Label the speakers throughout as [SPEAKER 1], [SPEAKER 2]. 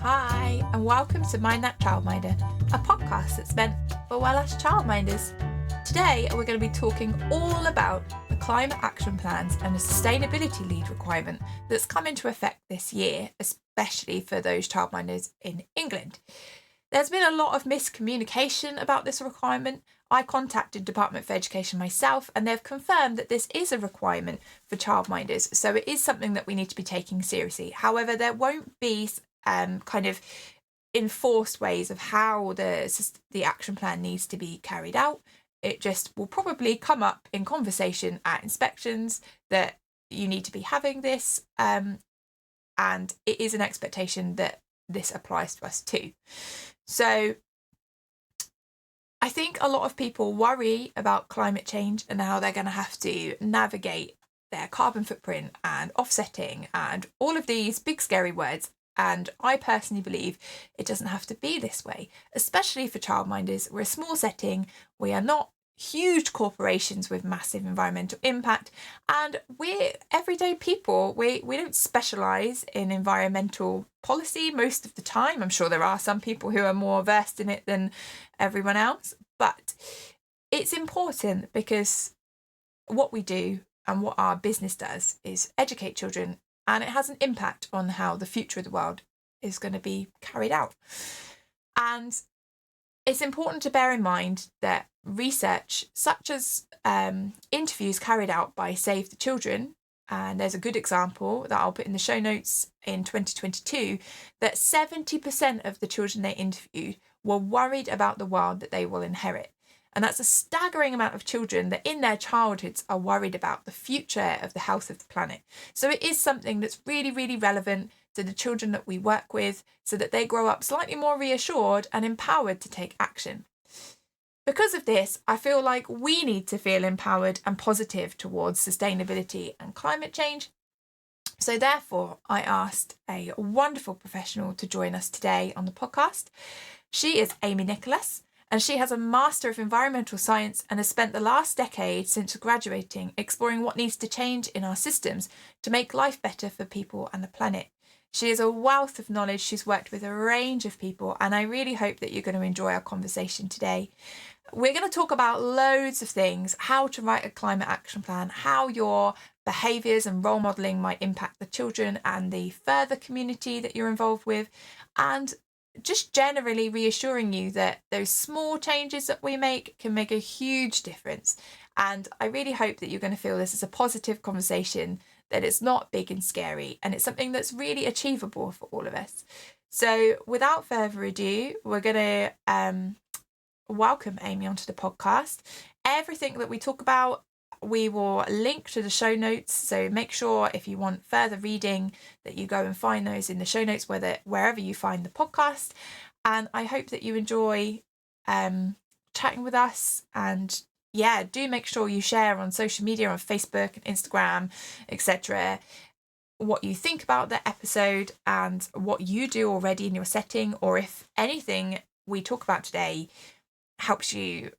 [SPEAKER 1] Hi, and welcome to Mind That Childminder, a podcast that's meant for well-us childminders. Today, we're going to be talking all about the climate action plans and the sustainability lead requirement that's come into effect this year, especially for those childminders in England. There's been a lot of miscommunication about this requirement. I contacted Department for Education myself, and they've confirmed that this is a requirement for childminders, so it is something that we need to be taking seriously. However, there won't be kind of enforced ways of how the action plan needs to be carried out. It just will probably come up in conversation at inspections that you need to be having this, and it is an expectation that this applies to us too. So I think a lot of people worry about climate change and how they're going to have to navigate their carbon footprint and offsetting and all of these big scary words. And I personally believe it doesn't have to be this way, especially for childminders. We're a small setting. We are not huge corporations with massive environmental impact, and we're everyday people. We don't specialise in environmental policy most of the time. I'm sure there are some people who are more versed in it than everyone else, but it's important because what we do and what our business does is educate children, and it has an impact on how the future of the world is going to be carried out. And it's important to bear in mind that research such as interviews carried out by Save the Children, and there's a good example that I'll put in the show notes in 2022, that 70% of the children they interviewed were worried about the world that they will inherit. And that's a staggering amount of children that in their childhoods are worried about the future of the health of the planet. So it is something that's really, really relevant to the children that we work with so that they grow up slightly more reassured and empowered to take action. Because of this, I feel like we need to feel empowered and positive towards sustainability and climate change. So therefore, I asked a wonderful professional to join us today on the podcast. She is Amy Nicholas, and she has a Master of Environmental Science and has spent the last decade since graduating exploring what needs to change in our systems to make life better for people and the planet. She is a wealth of knowledge. She's worked with a range of people, and I really hope that you're going to enjoy our conversation today. We're going to talk about loads of things: how to write a climate action plan, how your behaviours and role modelling might impact the children and the further community that you're involved with, and just generally reassuring you that those small changes that we make can make a huge difference. And I really hope that you're going to feel this is a positive conversation, that it's not big and scary, and it's something that's really achievable for all of us. So without further ado, we're going to welcome Amy onto the podcast. Everything that we talk about, we will link to the show notes, so make sure if you want further reading that you go and find those in the show notes, wherever you find the podcast. And I hope that you enjoy chatting with us, and yeah, do make sure you share on social media, on Facebook and Instagram, etc., what you think about the episode and what you do already in your setting, or if anything we talk about today helps you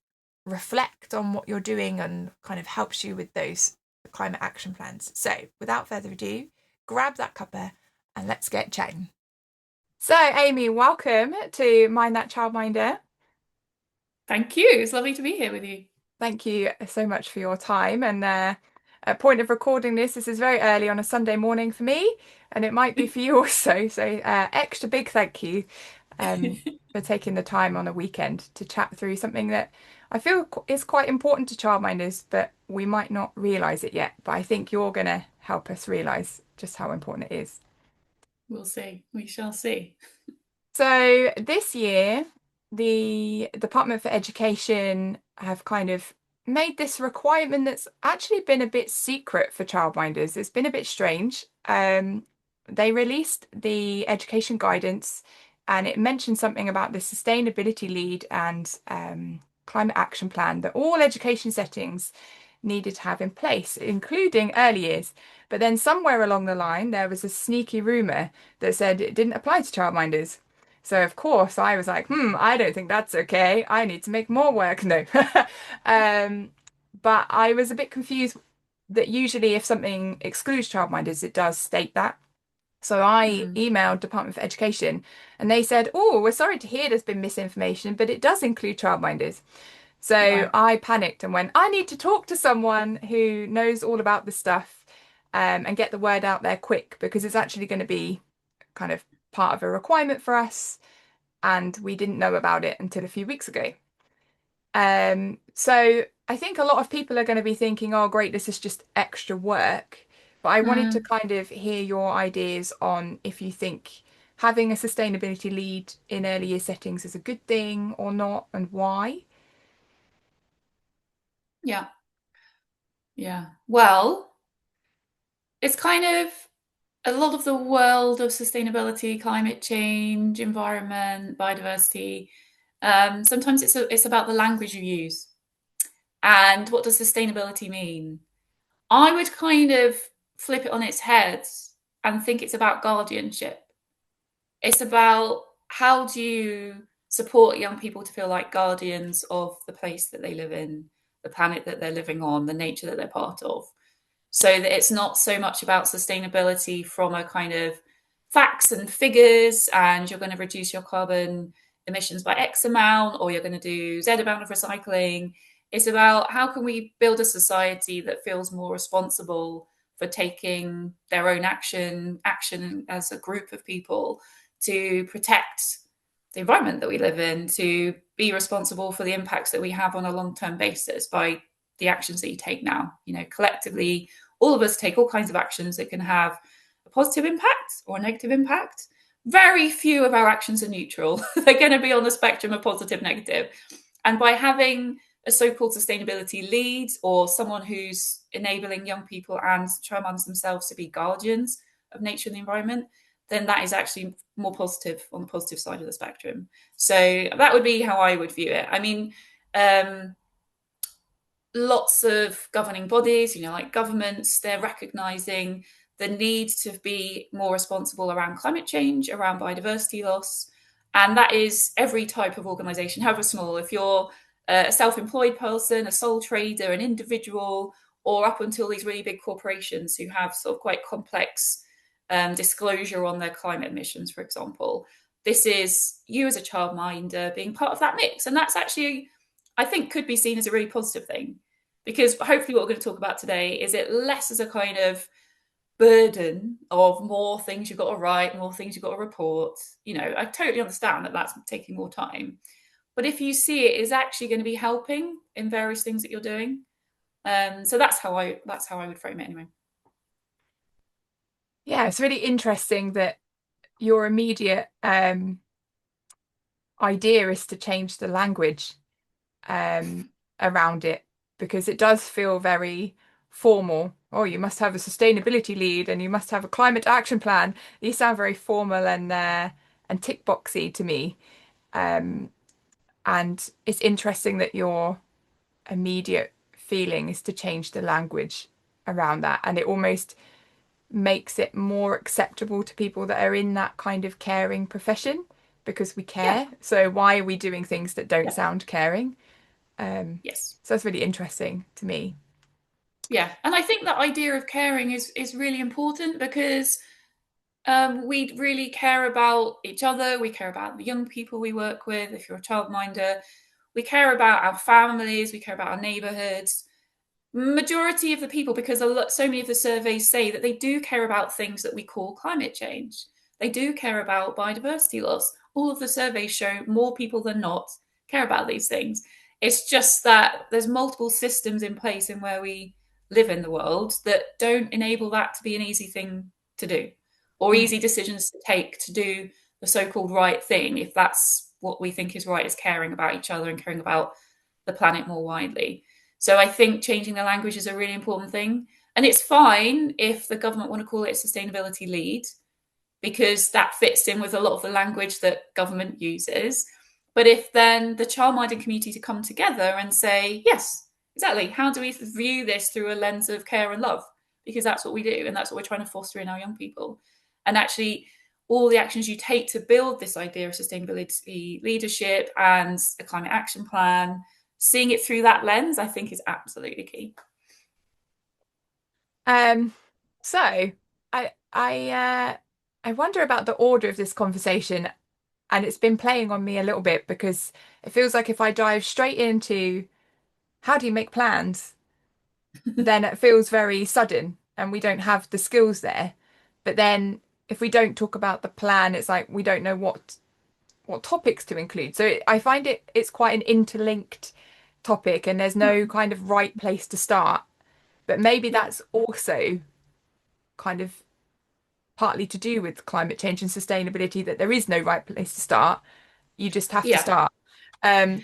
[SPEAKER 1] reflect on what you're doing and kind of helps you with those climate action plans. So without further ado, grab that cuppa and let's get chatting. So Amy, welcome to Mind That Childminder.
[SPEAKER 2] Thank you. It's lovely to be here with you.
[SPEAKER 1] Thank you so much for your time. And at point of recording this is very early on a Sunday morning for me, and it might be for you also. So extra big thank you for taking the time on a weekend to chat through something that I feel is quite important to childminders, but we might not realise it yet. But I think you're going to help us realise just how important it is.
[SPEAKER 2] We'll see. We shall see.
[SPEAKER 1] So this year, the Department for Education have kind of made this requirement that's actually been a bit secret for childminders. It's been a bit strange. They released the education guidance, and it mentioned something about the sustainability lead and climate action plan that all education settings needed to have in place, including early years. But then somewhere along the line, there was a sneaky rumour that said it didn't apply to childminders. So of course I was like, I don't think that's okay. I need to make more work. No. But I was a bit confused that usually if something excludes childminders, it does state that. So I
[SPEAKER 2] Mm,
[SPEAKER 1] emailed Department for Education and they said, "Oh, we're sorry to hear there's been misinformation, but it does include childminders." So
[SPEAKER 2] right.
[SPEAKER 1] I panicked and went, "I need to talk to someone who knows all about this stuff, and get the word out there quick because it's actually going to be kind of part of a requirement for us." And we didn't know about it until a few weeks ago. So I think a lot of people are going to be thinking, "Oh, great, this is just extra work." But I wanted to
[SPEAKER 2] Mm,
[SPEAKER 1] kind of hear your ideas on if you think having a sustainability lead in early year settings is a good thing or not, and why.
[SPEAKER 2] yeah, yeah. Well, it's kind of a lot of the world of sustainability, climate change, environment, biodiversity. Sometimes it's about the language you use and what does sustainability mean. I would kind of flip it on its head and think it's about guardianship. It's about how do you support young people to feel like guardians of the place that they live in, the planet that they're living on, the nature that they're part of, so that it's not so much about sustainability from a kind of facts and figures and you're going to reduce your carbon emissions by X amount or you're going to do Z amount of recycling. It's about how can we build a society that feels more responsible for taking their own action as a group of people to protect the environment that we live in, to be responsible for the impacts that we have on a long-term basis by the actions that you take now. You know, collectively, all of us take all kinds of actions that can have a positive impact or a negative impact. Very few of our actions are neutral. They're going to be on the spectrum of positive, negative. And by having a so-called sustainability lead or someone who's enabling young people and childminders themselves to be guardians of nature and the environment, then that is actually more positive on the positive side of the spectrum. So that would be how I would view it. I mean, lots of governing bodies, like governments, they're recognizing the need to be more responsible around climate change, around biodiversity loss. And that is every type of organization, however small. If you're a self employed person, a sole trader, an individual, or up until these really big corporations who have sort of quite complex disclosure on their climate emissions, for example. This is you as a childminder being part of that mix. And that's actually, I think, could be seen as a really positive thing because hopefully what we're going to talk about today is it less as a kind of burden of more things you've got to write, more things you've got to report. I totally understand that that's taking more time, but if you see it is actually going to be helping in various things that you're doing, so that's how I would frame it anyway.
[SPEAKER 1] Yeah, it's really interesting that your immediate idea is to change the language um, around it because it does feel very formal. Oh, you must have a sustainability lead and you must have a climate action plan. These sound very formal and tick boxy to me. Um, and it's interesting that your immediate feeling is to change the language around that, and it almost makes it more acceptable to people that are in that kind of caring profession because we
[SPEAKER 2] Yeah,
[SPEAKER 1] care. So why are we doing things that don't
[SPEAKER 2] yeah,
[SPEAKER 1] sound caring?
[SPEAKER 2] yes,
[SPEAKER 1] So that's really interesting to me.
[SPEAKER 2] yeah, and I think that idea of caring is really important because we really care about each other. We care about the young people we work with. If you're a childminder, we care about our families. We care about our neighbourhoods. Majority of the people, because so many of the surveys say that they do care about things that we call climate change. They do care about biodiversity loss. All of the surveys show more people than not care about these things. It's just that there's multiple systems in place in where we live in the world that don't enable that to be an easy thing to do or
[SPEAKER 1] Mm.
[SPEAKER 2] easy decisions to take to do the so-called right thing, if that's what we think is right, is caring about each other and caring about the planet more widely. So I think changing the language is a really important thing. And it's fine if the government want to call it a sustainability lead, because that fits in with a lot of the language that government uses. But if then the childminding community to come together and say, yes, exactly, how do we view this through a lens of care and love? Because that's what we do, and that's what we're trying to foster in our young people. And actually, all the actions you take to build this idea of sustainability leadership and a climate action plan, seeing it through that lens, I think is absolutely key.
[SPEAKER 1] Um, so I I wonder about the order of this conversation, and it's been playing on me a little bit because it feels like if I dive straight into how do you make plans, then it feels very sudden and we don't have the skills there. But then if we don't talk about the plan, it's like we don't know what topics to include. So I find it's quite an interlinked topic and there's no kind of right place to start. But maybe
[SPEAKER 2] Yeah,
[SPEAKER 1] that's also kind of partly to do with climate change and sustainability, that there is no right place to start. You just have to
[SPEAKER 2] yeah,
[SPEAKER 1] start.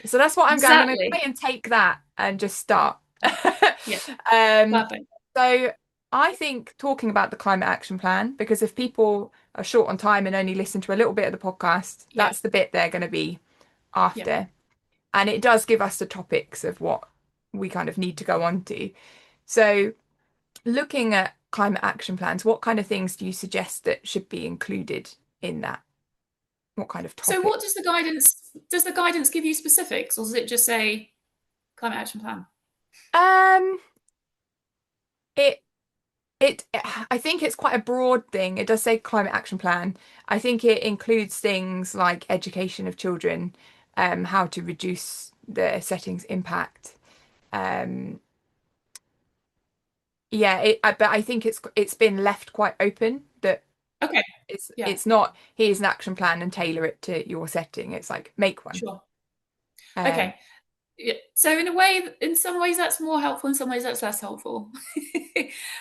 [SPEAKER 1] So that's what I'm going to try
[SPEAKER 2] exactly.
[SPEAKER 1] and take that and just start.
[SPEAKER 2] Yeah,
[SPEAKER 1] um,
[SPEAKER 2] perfect.
[SPEAKER 1] so I think talking about the climate action plan, because if people are short on time and only listen to a little bit of the podcast,
[SPEAKER 2] Yeah,
[SPEAKER 1] that's the bit they're going to be
[SPEAKER 2] yeah.
[SPEAKER 1] after. And it does give us the topics of what we kind of need to go on to. So looking at climate action plans, what kind of things do you suggest that should be included in that? What kind of
[SPEAKER 2] So
[SPEAKER 1] topic?
[SPEAKER 2] what does the guidance give you specifics, or does it just say climate action plan?
[SPEAKER 1] Um, it it I think it's quite a broad thing. It does say climate action plan. I think it includes things like education of children, how to reduce the setting's impact. Um, yeah, but I think it's been left quite open that
[SPEAKER 2] Okay,
[SPEAKER 1] it's
[SPEAKER 2] yeah,
[SPEAKER 1] it's not here's an action plan and tailor it to your setting. It's like make one.
[SPEAKER 2] sure.
[SPEAKER 1] Um,
[SPEAKER 2] Okay. Yeah. So in a way, in some ways that's more helpful, in some ways that's less helpful.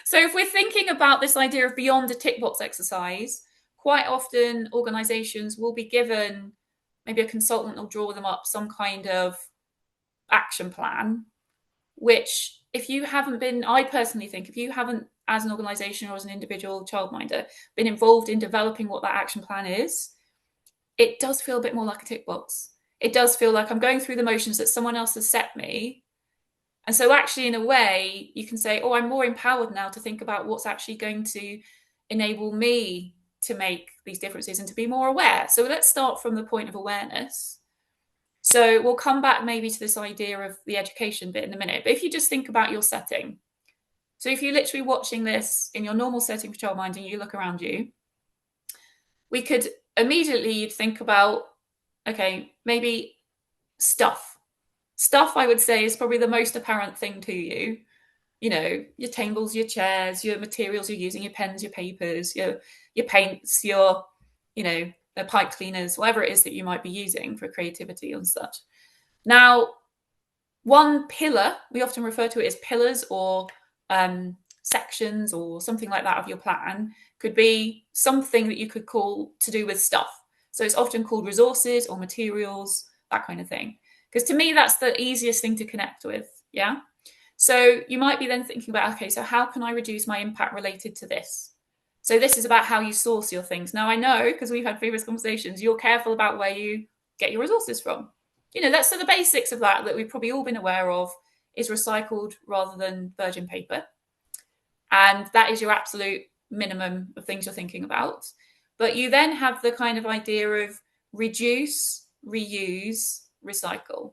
[SPEAKER 2] So if we're thinking about this idea of beyond a tick box exercise, quite often organizations will be given, maybe a consultant will draw them up some kind of action plan, which if you haven't been, I personally think if you haven't as an organization or as an individual childminder been involved in developing what that action plan is, it does feel a bit more like a tick box. It does feel like I'm going through the motions that someone else has set me. And so, actually, in a way, you can say, oh, I'm more empowered now to think about what's actually going to enable me to make these differences and to be more aware. So, let's start from the point of awareness. So, we'll come back maybe to this idea of the education bit in a minute. But if you just think about your setting, so if you're literally watching this in your normal setting for childminding, you look around you, we could immediately think about, okay, maybe stuff. Stuff, I would say, is probably the most apparent thing to you. You know, your tables, your chairs, your materials you're using, your pens, your papers, your paints, your, you know, the pipe cleaners, whatever it is that you might be using for creativity and such. Now, one pillar, we often refer to it as pillars or sections or something like that of your plan, could be something that you could call to do with stuff. So it's often called resources or materials, that kind of thing. Because to me, that's the easiest thing to connect with. Yeah. So you might be then thinking about, okay, so how can I reduce my impact related to this? So this is about how you source your things. Now I know, because we've had previous conversations, you're careful about where you get your resources from. You know, that's so the basics of that we've probably all been aware of is recycled rather than virgin paper. And that is your absolute minimum of things you're thinking about. But you then have the kind of idea of reduce, reuse, recycle.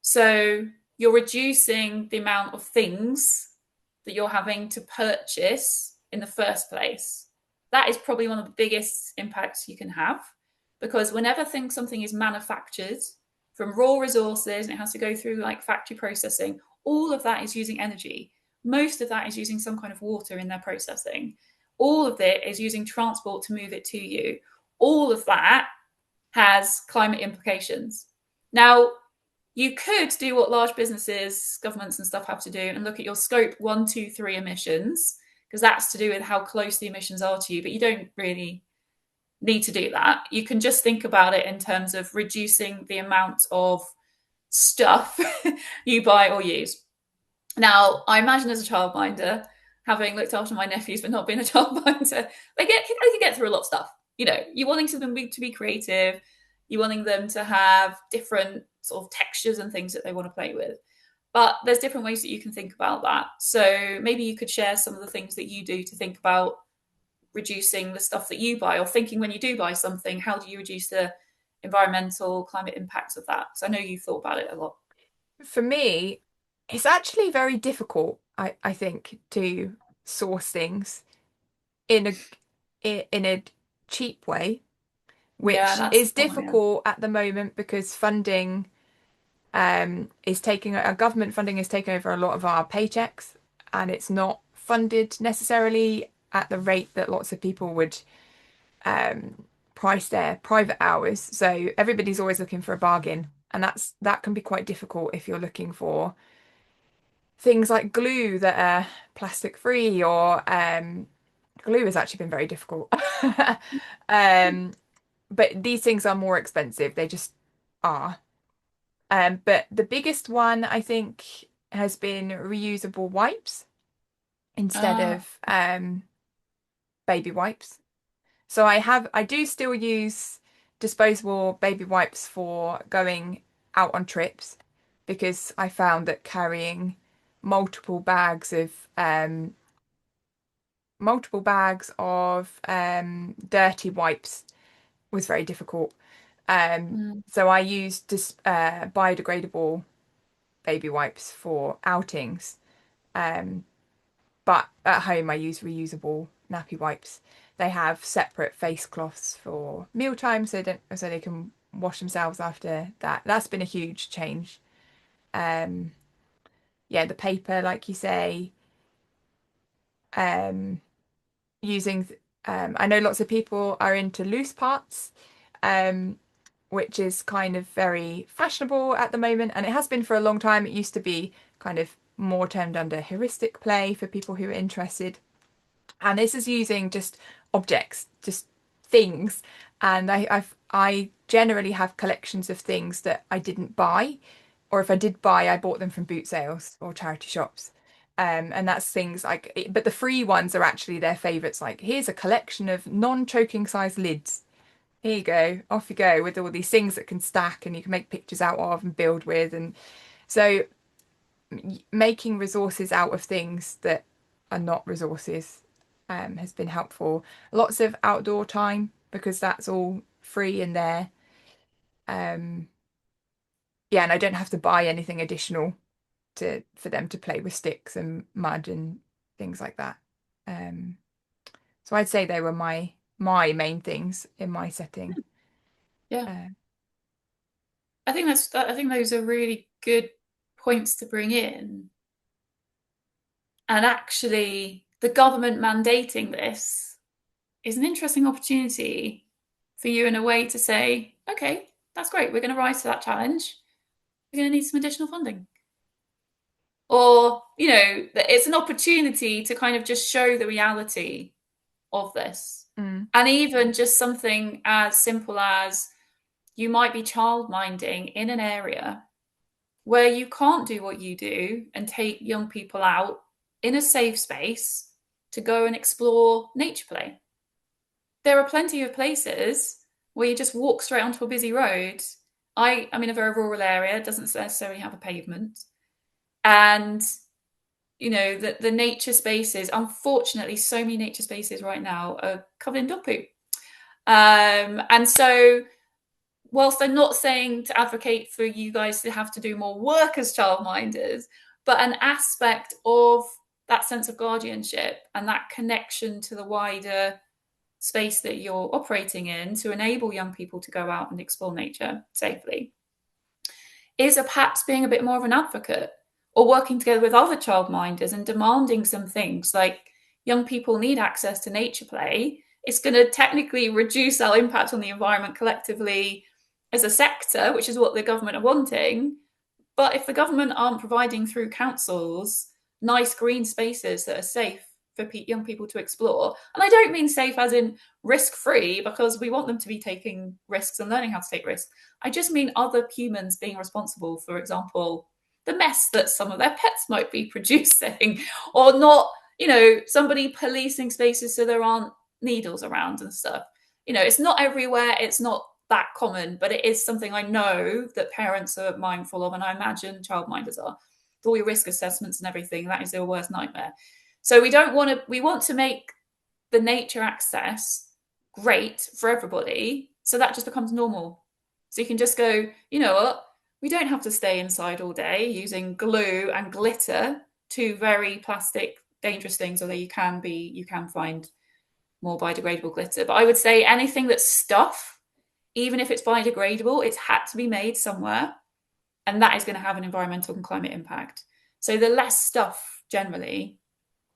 [SPEAKER 2] So you're reducing the amount of things that you're having to purchase in the first place. That is probably one of the biggest impacts you can have because whenever something is manufactured from raw resources and it has to go through like factory processing, all of that is using energy. Most of that is using some kind of water in their processing. All of it is using transport to move it to you. All of that has climate implications. Now, you could do what large businesses, governments, and stuff have to do and look at your scope 1, 2, 3 emissions, because that's to do with how close the emissions are to you, but you don't really need to do that. You can just think about it in terms of reducing the amount of stuff you buy or use. Now, I imagine as a childminder, having looked after my nephews but not being a childminder, they can get through a lot of stuff. You know, you're wanting to be creative, you're wanting them to have different sort of textures and things that they want to play with. But there's different ways that you can think about that. So maybe you could share some of the things that you do to think about reducing the stuff that you buy, or thinking when you do buy something, how do you reduce the environmental climate impacts of that? Because I know you've thought about it a lot.
[SPEAKER 1] for me, it's actually very difficult, I think, to source things in a cheap way,
[SPEAKER 2] Yeah,
[SPEAKER 1] which
[SPEAKER 2] that's the
[SPEAKER 1] is
[SPEAKER 2] problem. Yeah.
[SPEAKER 1] difficult at the moment because funding is taking government funding is taking over a lot of our paychecks, and it's not funded necessarily at the rate that lots of people would price their private hours. So everybody's always looking for a bargain, and that can be quite difficult if you're looking for things like glue that are plastic free, or glue has actually been very difficult. um, but these things are more expensive. They just are. But the biggest one I think has been reusable wipes instead
[SPEAKER 2] Ah,
[SPEAKER 1] of baby wipes. So I do still use disposable baby wipes for going out on trips because I found that carrying multiple bags of dirty wipes was very difficult.
[SPEAKER 2] mm,
[SPEAKER 1] So I used biodegradable baby wipes for outings. Um, but at home I use reusable nappy wipes. They have separate face cloths for mealtime, so they can wash themselves after that. That's been a huge change. Um, yeah, the paper, like you say, um, using. I know lots of people are into loose parts, um, which is kind of very fashionable at the moment, and it has been for a long time. It used to be kind of more termed under heuristic play for people who are interested. And this is using just objects, just things. And I generally have collections of things that I didn't buy, or if I did buy, I bought them from boot sales or charity shops. And that's things like, but the free ones are actually their favourites. Like, here's a collection of non-choking size lids. Here you go, off you go with all these things that can stack and you can make pictures out of and build with. And so making resources out of things that are not resources has been helpful. Lots of outdoor time because that's all free in there. Um, yeah, and I don't have to buy anything additional to for them to play with sticks and mud and things like that. Um, so I'd say they were my main things in my setting.
[SPEAKER 2] yeah.
[SPEAKER 1] Uh,
[SPEAKER 2] I think those are really good points to bring in. And actually, the government mandating this is an interesting opportunity for you in a way to say, okay, that's great. We're going to rise to that challenge. We're going to need some additional funding. Or, it's an opportunity to kind of just show the reality of this.
[SPEAKER 1] mm,
[SPEAKER 2] And even just something as simple as you might be childminding in an area where you can't do what you do and take young people out in a safe space to go and explore nature play. There are plenty of places where you just walk straight onto a busy road. I'm in a very rural area, it doesn't necessarily have a pavement. And the nature spaces, unfortunately, so many nature spaces right now are covered in dog poop. And so whilst I'm not saying to advocate for you guys to have to do more work as childminders, but an aspect of that sense of guardianship and that connection to the wider space that you're operating in to enable young people to go out and explore nature safely is perhaps being a bit more of an advocate or working together with other childminders and demanding some things like young people need access to nature play. It's going to technically reduce our impact on the environment collectively as a sector, which is what the government are wanting. But if the government aren't providing through councils nice green spaces that are safe for young people to explore, and I don't mean safe as in risk free, because we want them to be taking risks and learning how to take risks. I just mean other humans being responsible, for example, the mess that some of their pets might be producing, or not, somebody policing spaces so there aren't needles around and stuff. It's not everywhere, it's not that common, but it is something I know that parents are mindful of, and I imagine childminders are. With all your risk assessments and everything, that is their worst nightmare. So we want to make the nature access great for everybody, so that just becomes normal. So you can just go, you know what, we don't have to stay inside all day using glue and glitter, two very plastic dangerous things, although you can find more biodegradable glitter. But I would say anything that's stuff, even if it's biodegradable, it's had to be made somewhere, and that is going to have an environmental and climate impact. So the less stuff generally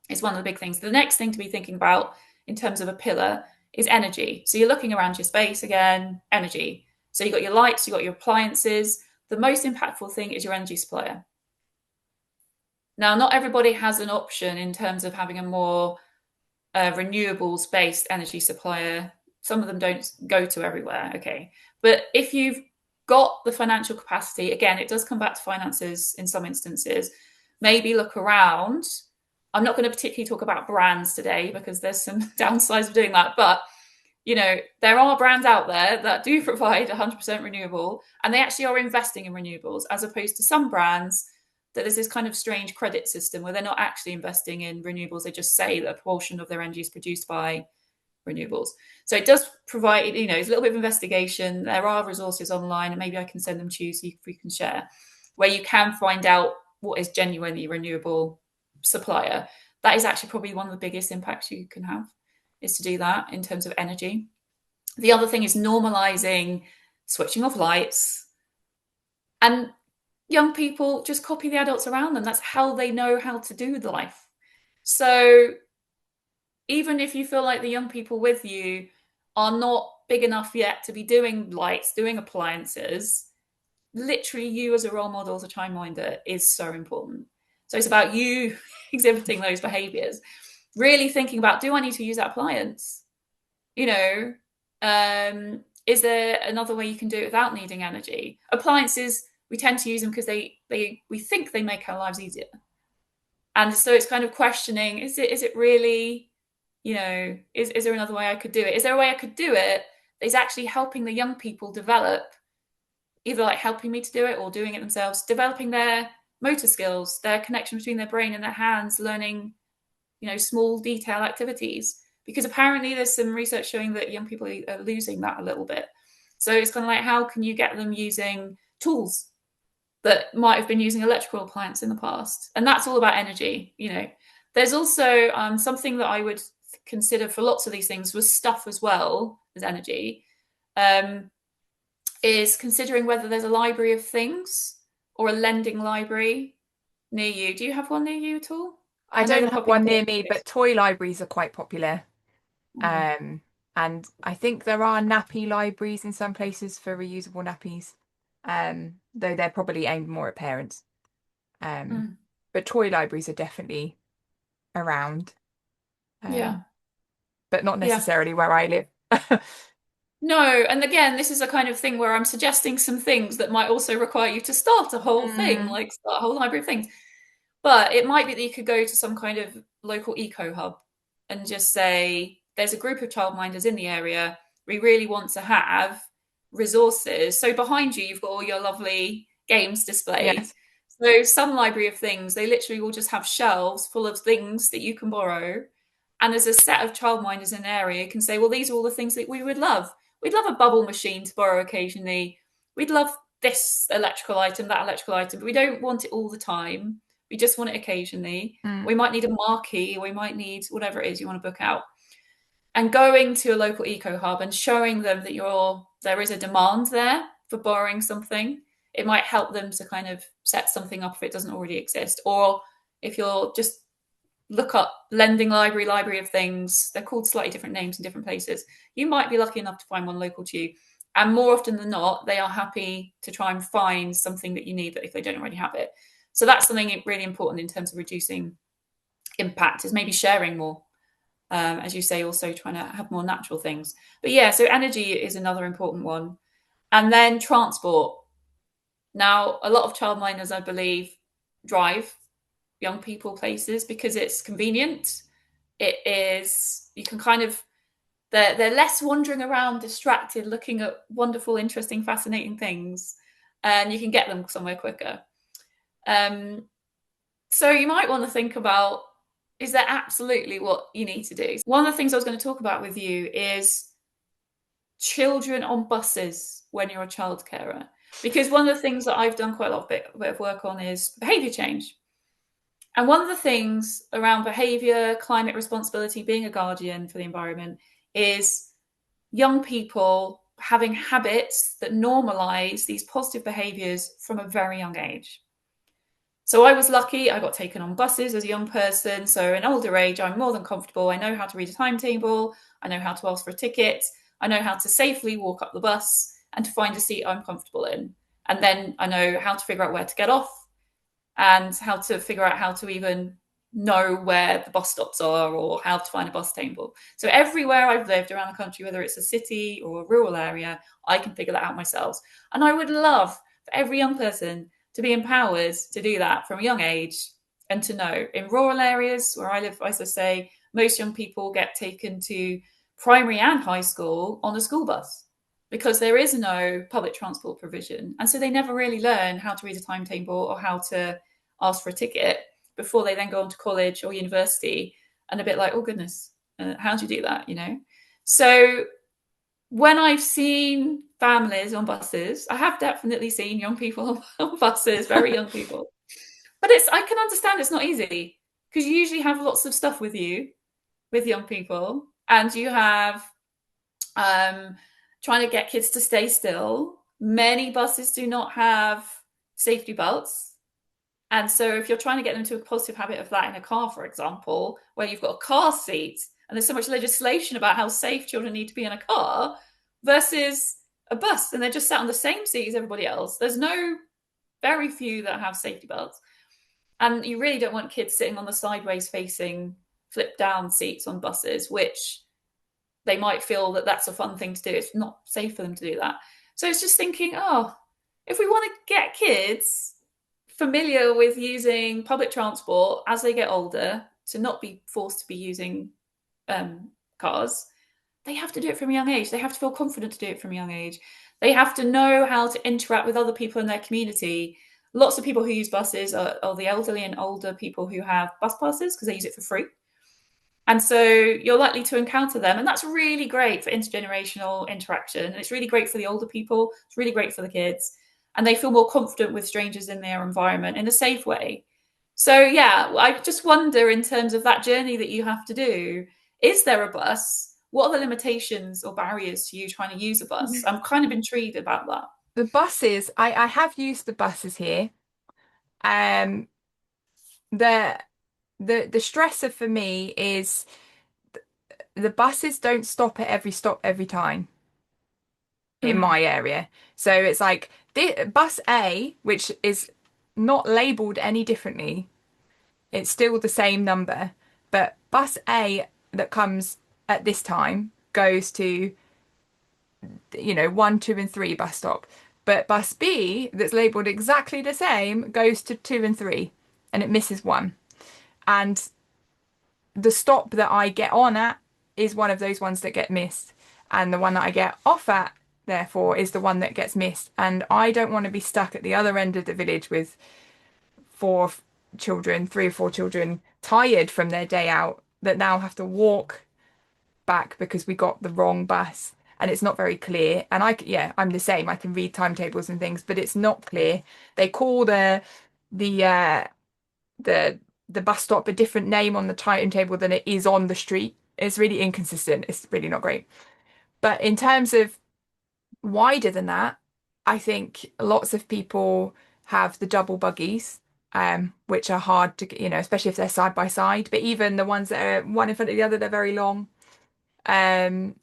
[SPEAKER 2] is one of the big things. The next thing to be thinking about in terms of a pillar is energy. So you're looking around your space again, energy. So you've got your lights, you've got your appliances. The most impactful thing is your energy supplier. Now, not everybody has an option in terms of having a more renewables-based energy supplier. Some of them don't go to everywhere, okay. But if you've got the financial capacity, again, it does come back to finances in some instances, maybe look around. I'm not going to particularly talk about brands today because there's some downsides of doing that, but there are brands out there that do provide 100% renewable, and they actually are investing in renewables, as opposed to some brands that there's this kind of strange credit system where they're not actually investing in renewables. They just say that a portion of their energy is produced by renewables. So it does provide, it's a little bit of investigation. There are resources online, and maybe I can send them to you so we can share, where you can find out what is genuinely renewable supplier. That is actually probably one of the biggest impacts you can have, is to do that in terms of energy. The other thing is normalizing switching off lights, and young people just copy the adults around them. That's how they know how to do life. So even if you feel like the young people with you are not big enough yet to be doing lights, doing appliances, literally you as a role model, as a childminder, is so important. So it's about you exhibiting those behaviors, really thinking about, do I need to use that appliance? Is there another way you can do it without needing energy? Appliances, we tend to use them because we think they make our lives easier. And so it's kind of questioning, is it really, is there another way I could do it? Is there a way I could do it that is actually helping the young people develop, either like helping me to do it or doing it themselves, developing their motor skills, their connection between their brain and their hands, learning, small detail activities. Because apparently there's some research showing that young people are losing that a little bit. So it's kind of like, how can you get them using tools that might have been using electrical appliance in the past? And that's all about energy. There's also something that I would consider for lots of these things was stuff as well as energy, is considering whether there's a library of things or a lending library near you. Do you have one near you at all?
[SPEAKER 1] I don't have one near me, but toy libraries are quite popular. And I think there are nappy libraries in some places for reusable nappies, though they're probably aimed more at parents. But toy libraries are definitely around. But not necessarily where I live.
[SPEAKER 2] No, and again, this is a kind of thing where I'm suggesting some things that might also require you to start a whole thing, like start a whole library of things. But it might be that you could go to some kind of local eco hub and just say, there's a group of childminders in the area. We really want to have resources. So behind you, you've got all your lovely games displayed. Yes. So some library of things, they literally will just have shelves full of things that you can borrow. And there's a set of childminders in an area who can say, well, these are all the things that we would love. We'd love a bubble machine to borrow occasionally. We'd love this electrical item, that electrical item, but we don't want it all the time. We just want it occasionally. We might need a marquee, or we might need whatever it is you want to book out. And going to a local eco hub and showing them that there is a demand there for borrowing something, it might help them to kind of set something up if it doesn't already exist. Or if you're just look up lending library of things, they're called slightly different names in different places. You might be lucky enough to find one local to you. And more often than not, they are happy to try and find something that you need that if they don't already have it. So that's something really important in terms of reducing impact, is maybe sharing more. As you say, also trying to have more natural things. But yeah, so energy is another important one. And then transport. Now, a lot of childminders, I believe, drive young people places because it's convenient. It is, you can kind of, they're less wandering around distracted, looking at wonderful, interesting, fascinating things, and you can get them somewhere quicker. So you might want to think about, is that absolutely what you need to do? One of the things I was going to talk about with you is children on buses when you're a child carer. Because one of the things that I've done quite a lot of bit of work on is behaviour change. And one of the things around behaviour, climate responsibility, being a guardian for the environment is young people having habits that normalise these positive behaviours from a very young age. So I was lucky, I got taken on buses as a young person. So in older age, I'm more than comfortable. I know how to read a timetable, I know how to ask for a ticket, I know how to safely walk up the bus and to find a seat I'm comfortable in. And then I know how to figure out where to get off and how to figure out how to even know where the bus stops are or how to find a bus table. So everywhere I've lived around the country, whether it's a city or a rural area, I can figure that out myself. And I would love for every young person to be empowered to do that from a young age and to know in rural areas where I live, as I say, most young people get taken to primary and high school on a school bus because there is no public transport provision. And so they never really learn how to read a timetable or how to ask for a ticket before they then go on to college or university and a bit like, oh goodness, how do you do that? So when I've seen families on buses, I have definitely seen young people on buses, very young people. But I can understand it's not easy because you usually have lots of stuff with you with young people, and you have trying to get kids to stay still. Many buses do not have safety belts. And so if you're trying to get them to a positive habit of that in a car, for example, where you've got a car seat and there's so much legislation about how safe children need to be in a car versus a bus and they're just sat on the same seat as everybody else. There's very few that have safety belts. And you really don't want kids sitting on the sideways facing flip down seats on buses, which they might feel that that's a fun thing to do. It's not safe for them to do that. So it's just thinking, oh, if we want to get kids familiar with using public transport as they get older, to not be forced to be using cars, they have to do it from a young age. They have to feel confident to do it from a young age. They have to know how to interact with other people in their community. Lots of people who use buses are the elderly and older people who have bus passes because they use it for free. And so you're likely to encounter them. And that's really great for intergenerational interaction. And it's really great for the older people. It's really great for the kids. And they feel more confident with strangers in their environment in a safe way. So, yeah, I just wonder in terms of that journey that you have to do, is there a bus? What are the limitations or barriers to you trying to use a bus? I'm kind of intrigued about that.
[SPEAKER 1] The buses, I have used the buses here. Um, the the stressor for me is the buses don't stop at every stop every time in
[SPEAKER 2] Mm.
[SPEAKER 1] my area. So it's like the bus A, which is not labeled any differently. It's still the same number, but bus A that comes at this time goes to, 1, 2, and 3 bus stop. But bus B that's labeled exactly the same goes to 2 and 3, and it misses 1. And the stop that I get on at is one of those ones that get missed. And the one that I get off at, therefore, is the one that gets missed. And I don't want to be stuck at the other end of the village with four children, 3 or 4 children, tired from their day out that now have to walk back because we got the wrong bus. And it's not very clear. And I'm the same. I can read timetables and things, but it's not clear. They call the the the bus stop a different name on the timetable than it is on the street. It's really inconsistent. It's really not great. But in terms of wider than that, I think lots of people have the double buggies, which are hard to, especially if they're side by side. But even the ones that are one in front of the other, they're very long. Um,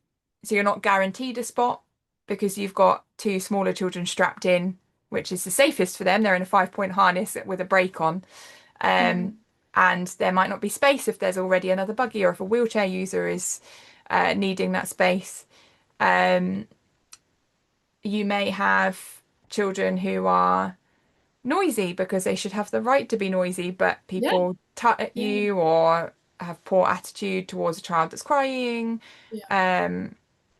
[SPEAKER 1] so you're not guaranteed a spot because you've got 2 smaller children strapped in, which is the safest for them. They're in a 5-point harness with a brake on. Um,
[SPEAKER 2] Mm.
[SPEAKER 1] and there might not be space if there's already another buggy or if a wheelchair user is needing that space. Um, you may have children who are noisy because they should have the right to be noisy, but
[SPEAKER 2] Yeah,
[SPEAKER 1] people tut at
[SPEAKER 2] yeah,
[SPEAKER 1] you or have poor attitude towards a child that's crying.
[SPEAKER 2] yeah,
[SPEAKER 1] Um,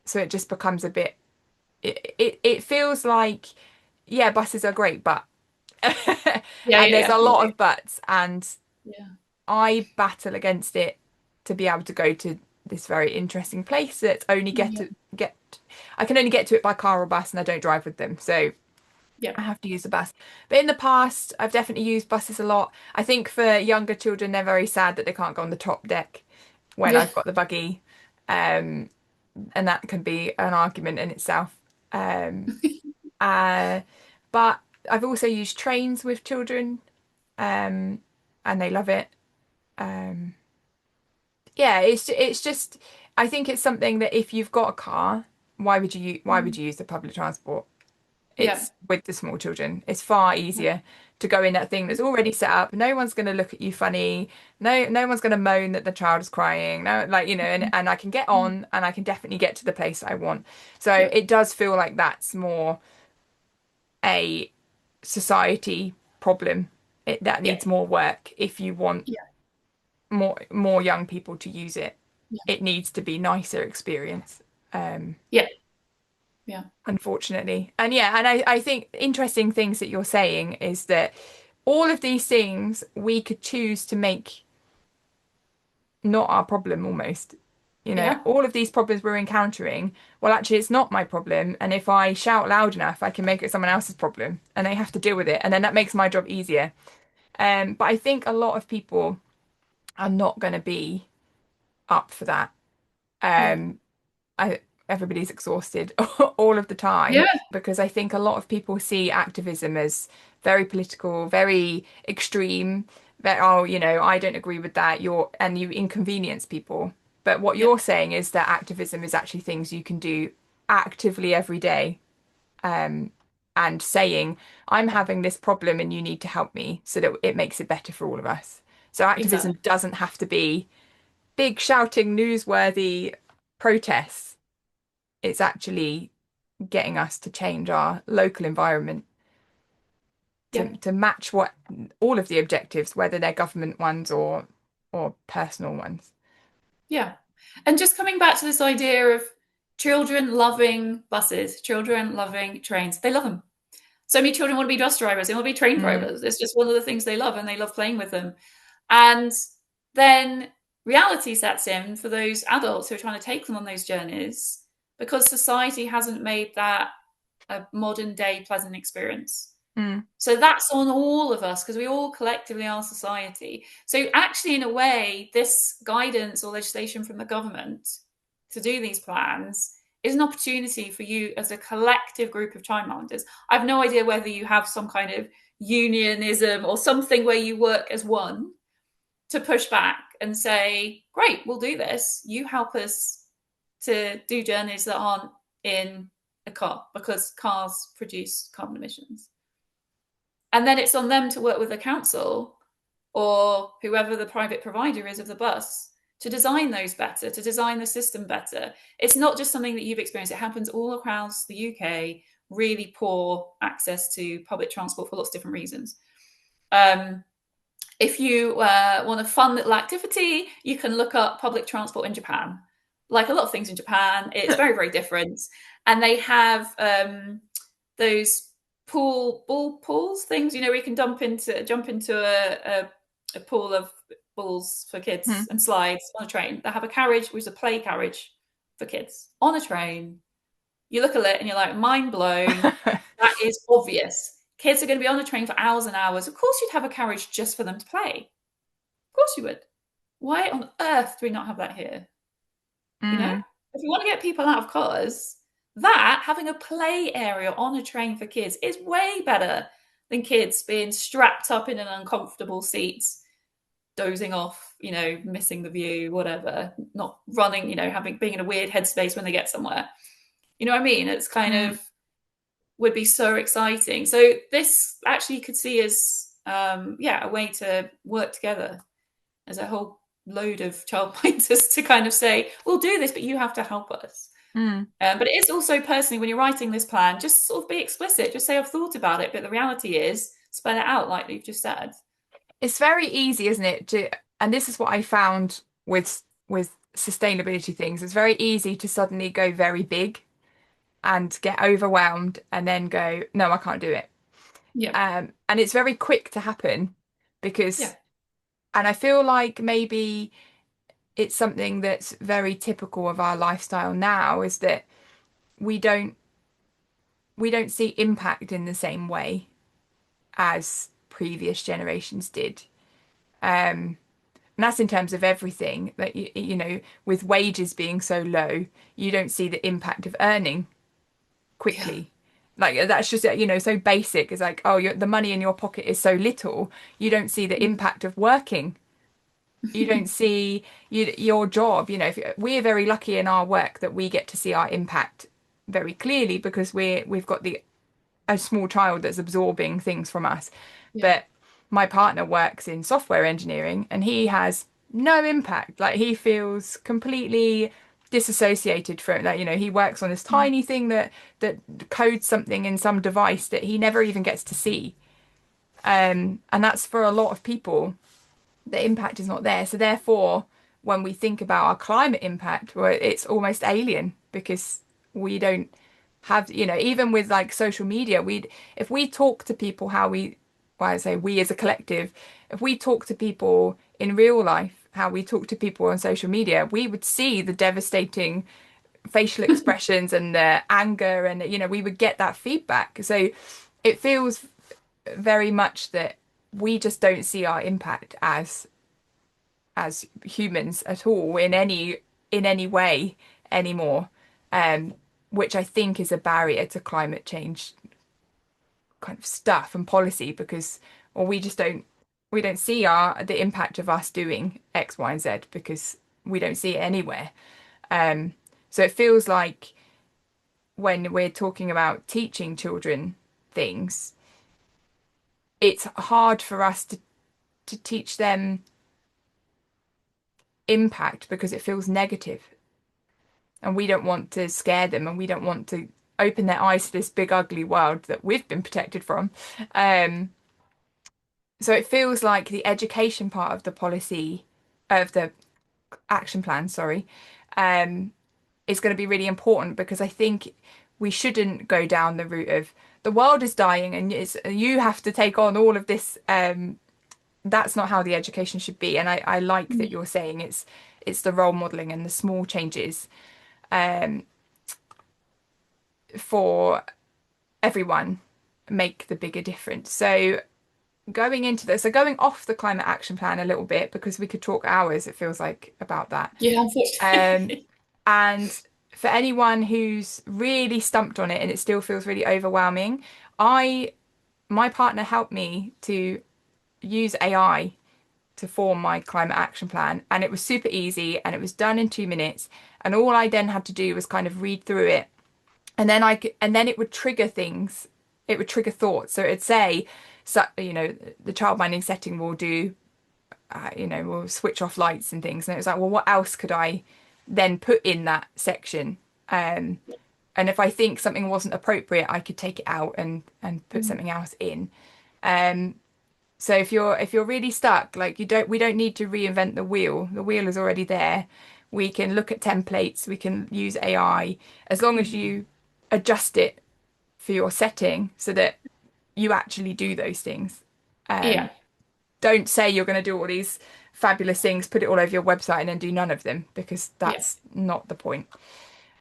[SPEAKER 1] so it just becomes a bit, it feels like, yeah, buses are great, but,
[SPEAKER 2] yeah,
[SPEAKER 1] and
[SPEAKER 2] yeah,
[SPEAKER 1] there's
[SPEAKER 2] yeah,
[SPEAKER 1] a lot
[SPEAKER 2] totally.
[SPEAKER 1] of buts, and
[SPEAKER 2] Yeah,
[SPEAKER 1] I battle against it to be able to go to this very interesting place that only
[SPEAKER 2] yeah,
[SPEAKER 1] I can only get to it by car or bus, and I don't drive with them. So
[SPEAKER 2] Yeah.
[SPEAKER 1] I have to use the bus. But in the past, I've definitely used buses a lot. I think for younger children, they're very sad that they can't go on the top deck when
[SPEAKER 2] Yeah.
[SPEAKER 1] I've got the buggy. Um, and that can be an argument in itself. Um, uh, but I've also used trains with children, um, and they love it. Um, yeah, it's just I think it's something that if you've got a car, why would
[SPEAKER 2] Mm.
[SPEAKER 1] you use the public transport?
[SPEAKER 2] Yeah.
[SPEAKER 1] It's with the small children. It's far easier to go in that thing that's already set up. No one's going to look at you funny. No one's going to moan that the child is crying. No, like, and I can get
[SPEAKER 2] Mm.
[SPEAKER 1] on and I can definitely get to the place that I want. So
[SPEAKER 2] Yeah.
[SPEAKER 1] it does feel like that's more a society problem. That
[SPEAKER 2] Yeah.
[SPEAKER 1] needs more work if you want
[SPEAKER 2] Yeah.
[SPEAKER 1] more young people to use it.
[SPEAKER 2] Yeah.
[SPEAKER 1] It needs to be nicer experience.
[SPEAKER 2] Yeah. Yeah.
[SPEAKER 1] Unfortunately. And yeah, and I think interesting things that you're saying is that all of these things we could choose to make not our problem almost.
[SPEAKER 2] Yeah.
[SPEAKER 1] All of these problems we're encountering, well, actually, it's not my problem. And if I shout loud enough, I can make it someone else's problem and they have to deal with it. And then that makes my job easier. But I think a lot of people are not going to be up for that.
[SPEAKER 2] Yeah.
[SPEAKER 1] Um, I everybody's exhausted all of the time
[SPEAKER 2] Yeah.
[SPEAKER 1] because I think a lot of people see activism as very political, very extreme. That oh, I don't agree with that. You inconvenience people. But what
[SPEAKER 2] Yeah.
[SPEAKER 1] you're saying is that activism is actually things you can do actively every day, and saying, I'm having this problem and you need to help me so that it makes it better for all of us. So
[SPEAKER 2] Exactly.
[SPEAKER 1] activism doesn't have to be big shouting newsworthy protests. It's actually getting us to change our local environment
[SPEAKER 2] Yeah.
[SPEAKER 1] to match what all of the objectives, whether they're government ones or personal ones.
[SPEAKER 2] Yeah. And just coming back to this idea of children loving buses, children loving trains, they love them. So many children want to be bus drivers, they want to be train
[SPEAKER 1] Mm,
[SPEAKER 2] drivers. It's just one of the things they love and they love playing with them. And then reality sets in for those adults who are trying to take them on those journeys because society hasn't made that a modern day pleasant experience.
[SPEAKER 1] mm,
[SPEAKER 2] So that's on all of us because we all collectively are society. So actually, in a way, this guidance or legislation from the government to do these plans is an opportunity for you as a collective group of childminders. I have no idea whether you have some kind of unionism or something where you work as one to push back and say, great, we'll do this. You help us to do journeys that aren't in a car because cars produce carbon emissions. And then it's on them to work with the council or whoever the private provider is of the bus to design those better, to design the system better. It's not just something that you've experienced, it happens all across the UK, really poor access to public transport for lots of different reasons. Um, if you want a fun little activity, you can look up public transport in Japan. Like a lot of things in Japan, it's very, very different. And they have those ball pools things, where you can jump into a pool of balls for kids
[SPEAKER 1] mm.
[SPEAKER 2] and slides on a train. They have a carriage, which is a play carriage for kids on a train. You look at it and you're like, mind blown. That is obvious. Kids are going to be on a train for hours and hours. Of course, you'd have a carriage just for them to play. Of course, you would. Why on earth do we not have that here?
[SPEAKER 1] Mm,
[SPEAKER 2] If you want to get people out of cars, that having a play area on a train for kids is way better than kids being strapped up in an uncomfortable seat, dozing off, missing the view, whatever, not running, having being in a weird headspace when they get somewhere. You know what I mean? It's kind
[SPEAKER 1] mm.
[SPEAKER 2] of would be so exciting. So this actually you could see as a way to work together as a whole load of childminders to kind of say, we'll do this, but you have to help us.
[SPEAKER 1] Mm.
[SPEAKER 2] But it is also personally, when you're writing this plan, just sort of be explicit. Just say, I've thought about it, but the reality is, spell it out like you've just said.
[SPEAKER 1] It's very easy, isn't it? And this is what I found with sustainability things. It's very easy to suddenly go very big and get overwhelmed and then go, no, I can't do it.
[SPEAKER 2] Yeah,
[SPEAKER 1] And it's very quick to happen
[SPEAKER 2] yeah,
[SPEAKER 1] because, and I feel like maybe it's something that's very typical of our lifestyle now is that we don't see impact in the same way as previous generations did. And that's in terms of everything. That you know, with wages being so low, you don't see the impact of earning
[SPEAKER 2] Yeah.
[SPEAKER 1] quickly. Like that's just so basic. It's like, oh, the money in your pocket is so little. You don't see the impact of working. You don't see your job. If we're very lucky in our work that we get to see our impact very clearly because we've got a small child that's absorbing things from us.
[SPEAKER 2] Yeah.
[SPEAKER 1] But my partner works in software engineering and he has no impact. Like he feels completely disassociated from that. He works on this tiny thing that codes something in some device that he never even gets to see. And that's for a lot of people, the impact is not there. So therefore, when we think about our climate impact, well, it's almost alien because we don't have, even with like social media, if we talk to people well, I say we as a collective, if we talk to people in real life, how we talk to people on social media, we would see the devastating facial expressions and the anger, and we would get that feedback. So it feels very much that we just don't see our impact as humans at all in any way anymore, um, which I think is a barrier to climate change kind of stuff and policy because, or we don't see the impact of us doing X, Y, and Z because we don't see it anywhere. So it feels like when we're talking about teaching children things, it's hard for us to teach them impact because it feels negative and we don't want to scare them and we don't want to open their eyes to this big ugly world that we've been protected from. Um, so it feels like the education part of the policy of the action plan, sorry, um, is going to be really important because I think we shouldn't go down the route of the world is dying and you have to take on all of this. That's not how the education should be. And I like that you're saying it's the role modeling and the small changes for everyone make the bigger difference. So going off the climate action plan a little bit because we could talk hours, it feels like, about that.
[SPEAKER 2] Yeah,
[SPEAKER 1] Um,
[SPEAKER 2] unfortunately.
[SPEAKER 1] and for anyone who's really stumped on it and it still feels really overwhelming, my partner helped me to use AI to form my climate action plan, and it was super easy and it was done in 2 minutes. And all I then had to do was kind of read through it, and then it would trigger things. It would trigger thoughts. So it'd say, so, the childminding setting will do, we'll switch off lights and things. And it was like, well, what else could I then put in that section? And if I think something wasn't appropriate, I could take it out and put
[SPEAKER 2] Mm.
[SPEAKER 1] something else in. So if you're really stuck, like we don't need to reinvent the wheel. The wheel is already there. We can look at templates, we can use AI as long as you adjust it for your setting so that you actually do those things.
[SPEAKER 2] Yeah.
[SPEAKER 1] Don't say you're going to do all these fabulous things, put it all over your website and then do none of them because
[SPEAKER 2] Yeah.
[SPEAKER 1] that's not the point.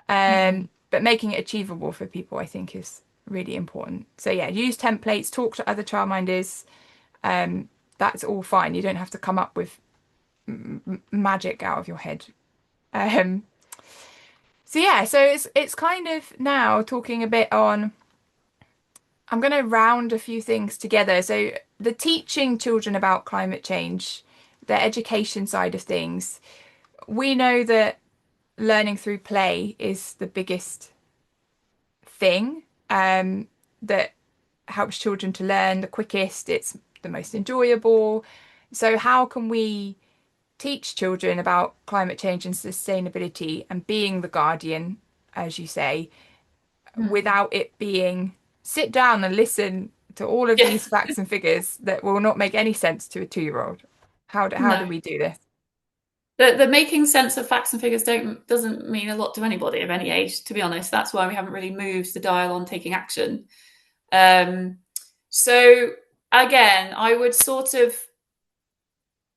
[SPEAKER 2] Mm.
[SPEAKER 1] But making it achievable for people, I think, is really important. So yeah, use templates, talk to other childminders. That's all fine. You don't have to come up with magic out of your head. Um, so yeah, so it's kind of now talking a bit on. I'm going to round a few things together. So the teaching children about climate change, the education side of things, we know that learning through play is the biggest thing that helps children to learn the quickest. It's the most enjoyable. So how can we teach children about climate change and sustainability and being the guardian, as you say,
[SPEAKER 2] Mm.
[SPEAKER 1] without it being sit down and listen to all of
[SPEAKER 2] Yeah.
[SPEAKER 1] these facts and figures that will not make any sense to a 2-year-old? How do
[SPEAKER 2] No.
[SPEAKER 1] we do this?
[SPEAKER 2] The making sense of facts and figures doesn't mean a lot to anybody of any age, to be honest. That's why we haven't really moved the dial on taking action. Um, so again, I would sort of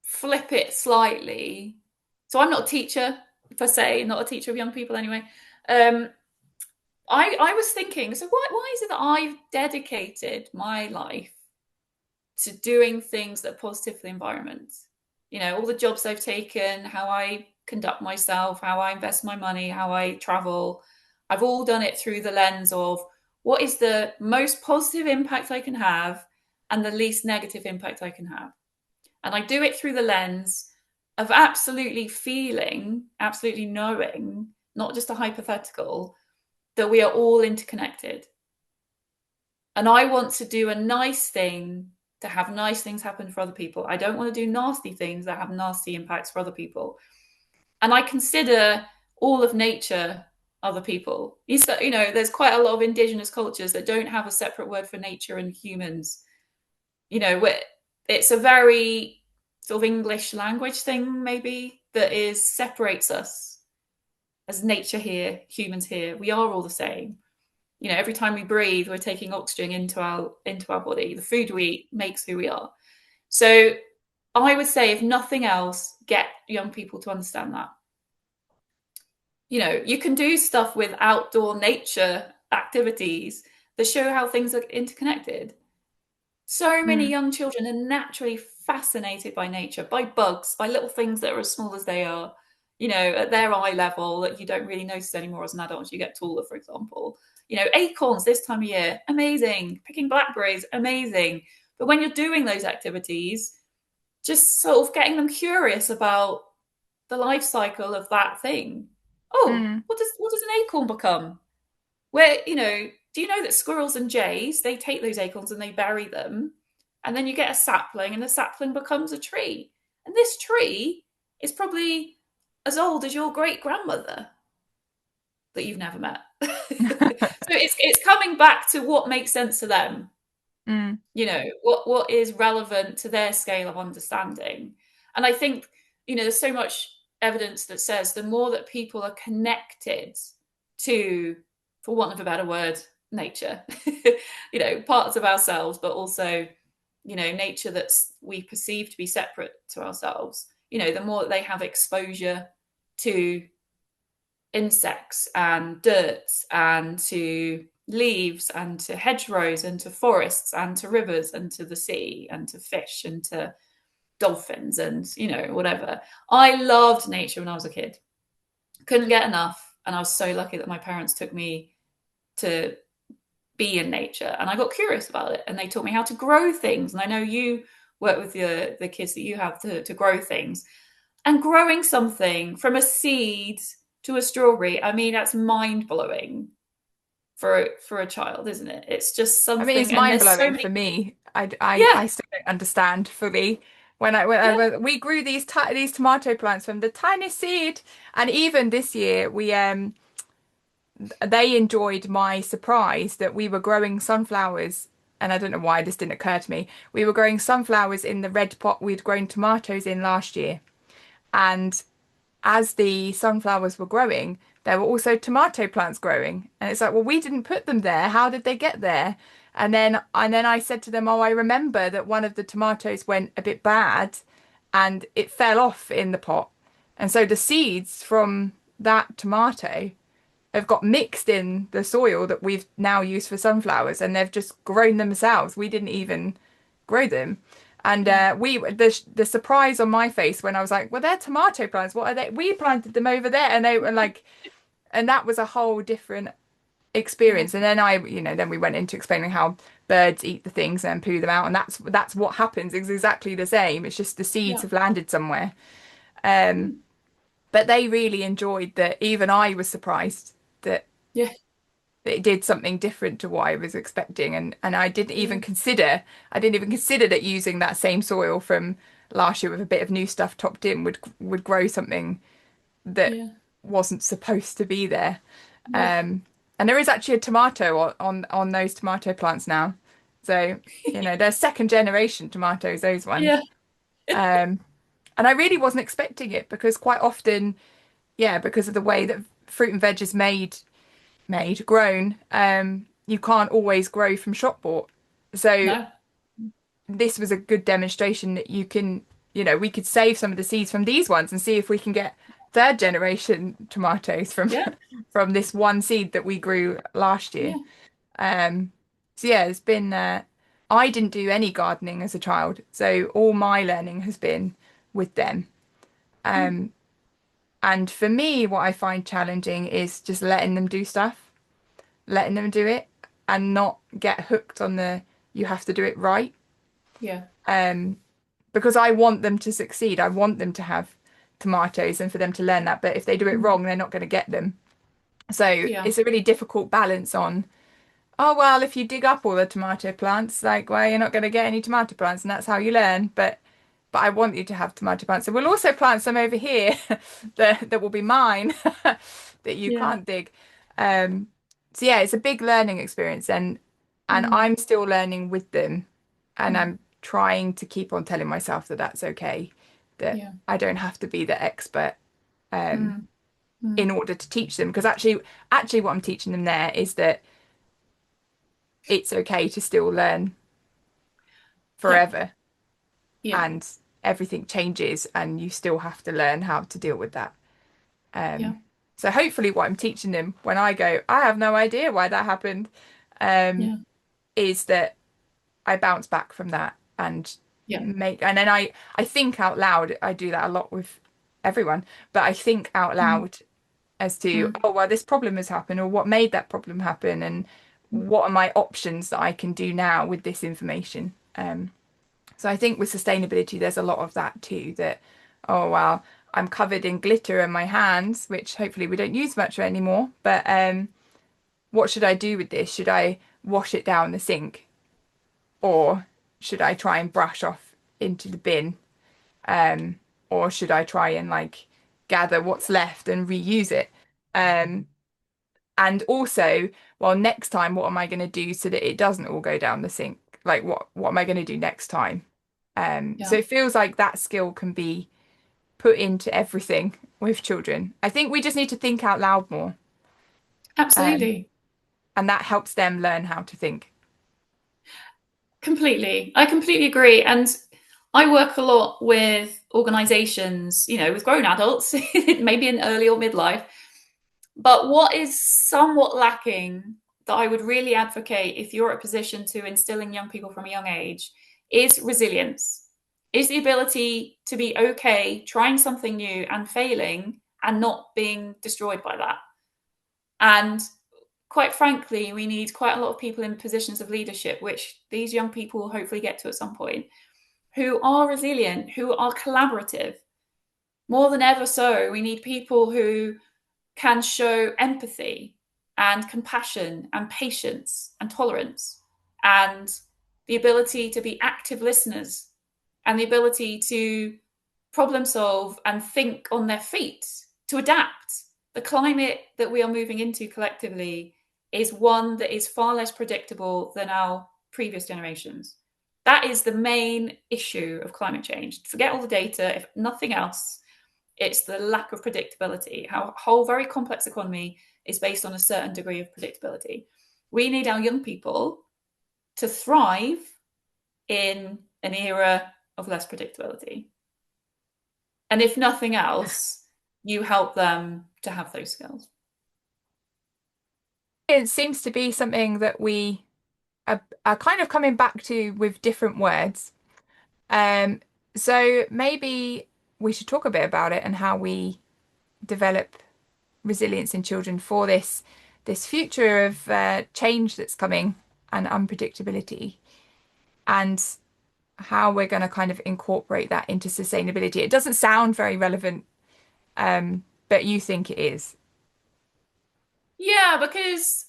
[SPEAKER 2] flip it slightly. So I'm not a teacher per se, not a teacher of young people anyway. Um, I was thinking, so why is it that I've dedicated my life to doing things that are positive for the environment? You know, all the jobs I've taken, how I conduct myself, how I invest my money, how I travel, I've all done it through the lens of what is the most positive impact I can have and the least negative impact I can have. And I do it through the lens of absolutely feeling, absolutely knowing, not just a hypothetical, that we are all interconnected. And I want to do a nice thing to have nice things happen for other people. I don't want to do nasty things that have nasty impacts for other people. And I consider all of nature other people. You know, there's quite a lot of indigenous cultures that don't have a separate word for nature and humans. You know, it's a very sort of English language thing, maybe, that is separates us as nature here, humans here. We are all the same. You know, every time we breathe, we're taking oxygen into our body. The food we eat makes who we are. So I would say, if nothing else, get young people to understand that. You know, you can do stuff with outdoor nature activities that show how things are interconnected. So many
[SPEAKER 1] Mm.
[SPEAKER 2] young children are naturally fascinated by nature, by bugs, by little things that are as small as they are, you know, at their eye level, that you don't really notice anymore as an adult as you get taller, for example. You know, acorns this time of year, amazing. Picking blackberries, amazing. But when you're doing those activities, just sort of getting them curious about the life cycle of that thing. Oh,
[SPEAKER 1] Mm.
[SPEAKER 2] what does an acorn become? Where, you know, do you know that squirrels and jays, they take those acorns and they bury them, and then you get a sapling, and the sapling becomes a tree. And this tree is probably as old as your great grandmother that you've never met. So it's coming back to what makes sense to them.
[SPEAKER 1] Mm.
[SPEAKER 2] You know, what is relevant to their scale of understanding. And I think, you know, there's so much evidence that says the more that people are connected to, for want of a better word, nature, you know, parts of ourselves, but also, you know, nature that's we perceive to be separate to ourselves, you know, the more that they have exposure to insects and dirt and to leaves and to hedgerows and to forests and to rivers and to the sea and to fish and to dolphins and, you know, whatever. I loved nature when I was a kid. Couldn't get enough. And I was so lucky that my parents took me to be in nature, and I got curious about it, and they taught me how to grow things. And I know you work with the kids that you have to grow things, and growing something from a seed to a strawberry, I mean, that's mind blowing for a child, isn't it? It's just
[SPEAKER 1] I mean, it's
[SPEAKER 2] something, and
[SPEAKER 1] mind
[SPEAKER 2] there's so
[SPEAKER 1] blowing
[SPEAKER 2] many.
[SPEAKER 1] for me.
[SPEAKER 2] Yeah,
[SPEAKER 1] I still don't understand fully.
[SPEAKER 2] yeah,
[SPEAKER 1] We grew these tomato plants from the tiny seed, and even this year they enjoyed my surprise that we were growing sunflowers, and I don't know why this didn't occur to me. We were growing sunflowers in the red pot we'd grown tomatoes in last year, and as the sunflowers were growing, there were also tomato plants growing. And it's like, well, we didn't put them there. How did they get there? And then I said to them, oh, I remember that one of the tomatoes went a bit bad and it fell off in the pot. And so the seeds from that tomato have got mixed in the soil that we've now used for sunflowers, and they've just grown themselves. We didn't even grow them. And
[SPEAKER 2] yeah,
[SPEAKER 1] the surprise on my face when I was like, well, they're tomato plants. What are they? We planted them over there, and they were like, and that was a whole different
[SPEAKER 2] yeah,
[SPEAKER 1] experience. And then then we went into explaining how birds eat the things and poo them out, and that's what happens. It's exactly the same. It's just the seeds
[SPEAKER 2] yeah,
[SPEAKER 1] have landed somewhere. Um,
[SPEAKER 2] mm,
[SPEAKER 1] but they really enjoyed that. Even I was surprised that
[SPEAKER 2] yeah,
[SPEAKER 1] it did something different to what I was expecting, and
[SPEAKER 2] yeah,
[SPEAKER 1] I didn't even consider that using that same soil from last year with a bit of new stuff topped in would grow something that
[SPEAKER 2] yeah,
[SPEAKER 1] wasn't supposed to be there.
[SPEAKER 2] yeah,
[SPEAKER 1] And there is actually a tomato on those tomato plants now, so they're second generation tomatoes, those ones.
[SPEAKER 2] yeah,
[SPEAKER 1] Um, and I really wasn't expecting it because quite often, yeah, because of the way that fruit and veg is grown, you can't always grow from shop bought. So
[SPEAKER 2] no,
[SPEAKER 1] this was a good demonstration that we could save some of the seeds from these ones and see if we can get third generation tomatoes from
[SPEAKER 2] Yeah,
[SPEAKER 1] from this one seed that we grew last year.
[SPEAKER 2] yeah,
[SPEAKER 1] Um, so yeah, it's been. I didn't do any gardening as a child, so all my learning has been with them.
[SPEAKER 2] mm,
[SPEAKER 1] Um, and for me, what I find challenging is just letting them do stuff, letting them do it, and not get hooked on the you have to do it right.
[SPEAKER 2] yeah,
[SPEAKER 1] Um, because I want them to succeed. I want them to have tomatoes and for them to learn that. But if they do it
[SPEAKER 2] mm,
[SPEAKER 1] wrong, they're not going to get them. So
[SPEAKER 2] yeah,
[SPEAKER 1] it's a really difficult balance on, oh, well, if you dig up all the tomato plants, like, well, you're not going to get any tomato plants, and that's how you learn. But I want you to have tomato plants. So we'll also plant some over here that will be mine that you
[SPEAKER 2] yeah,
[SPEAKER 1] can't dig. Um, so yeah, it's a big learning experience, and
[SPEAKER 2] mm,
[SPEAKER 1] I'm still learning with them, and
[SPEAKER 2] mm,
[SPEAKER 1] I'm trying to keep on telling myself that that's okay, that
[SPEAKER 2] yeah,
[SPEAKER 1] I don't have to be the expert
[SPEAKER 2] mm,
[SPEAKER 1] in
[SPEAKER 2] mm,
[SPEAKER 1] order to teach them. Because actually, what I'm teaching them there is that it's okay to still learn
[SPEAKER 2] yeah,
[SPEAKER 1] forever,
[SPEAKER 2] yeah,
[SPEAKER 1] and everything changes, and you still have to learn how to deal with that.
[SPEAKER 2] yeah,
[SPEAKER 1] So hopefully, what I'm teaching them when I go, I have no idea why that happened, um,
[SPEAKER 2] yeah,
[SPEAKER 1] is that I bounce back from that and
[SPEAKER 2] yeah,
[SPEAKER 1] and then I think out loud. I do that a lot with everyone, but I think out
[SPEAKER 2] mm,
[SPEAKER 1] loud as to,
[SPEAKER 2] mm,
[SPEAKER 1] oh, well, this problem has happened, or what made that problem happen, and
[SPEAKER 2] mm,
[SPEAKER 1] what are my options that I can do now with this information. So I think with sustainability, there's a lot of that too, that, oh, well, I'm covered in glitter in my hands, which hopefully we don't use much anymore. But what should I do with this? Should I wash it down the sink, or should I try and brush off into the bin? Or should I try and like gather what's left and reuse it? Um, and also, well, next time, what am I going to do so that it doesn't all go down the sink? Like, what am I going to do next time? So
[SPEAKER 2] yeah,
[SPEAKER 1] it feels like that skill can be put into everything with children. I think we just need to think out loud more, um,
[SPEAKER 2] absolutely.
[SPEAKER 1] and that helps them learn how to think.
[SPEAKER 2] Completely. I completely agree. And I work a lot with organizations, with grown adults, maybe in early or midlife. But what is somewhat lacking that I would really advocate if you're at a position to instill in young people from a young age is resilience, is the ability to be okay trying something new and failing and not being destroyed by that. And quite frankly, we need quite a lot of people in positions of leadership, which these young people will hopefully get to at some point, who are resilient, who are collaborative. More than ever so, we need people who can show empathy and compassion and patience and tolerance and the ability to be active listeners and the ability to problem solve and think on their feet, to adapt. The climate that we are moving into collectively is one that is far less predictable than our previous generations. That is the main issue of climate change. Forget all the data, if nothing else, it's the lack of predictability. Our whole very complex economy is based on a certain degree of predictability. We need our young people to thrive in an era of less predictability. And if nothing else, you help them to have those skills.
[SPEAKER 1] It seems to be something that we are kind of coming back to with different words. Um, so maybe we should talk a bit about it and how we develop resilience in children for this future of change that's coming and unpredictability, and how we're going to kind of incorporate that into sustainability. It doesn't sound very relevant, but you think it is.
[SPEAKER 2] Yeah, because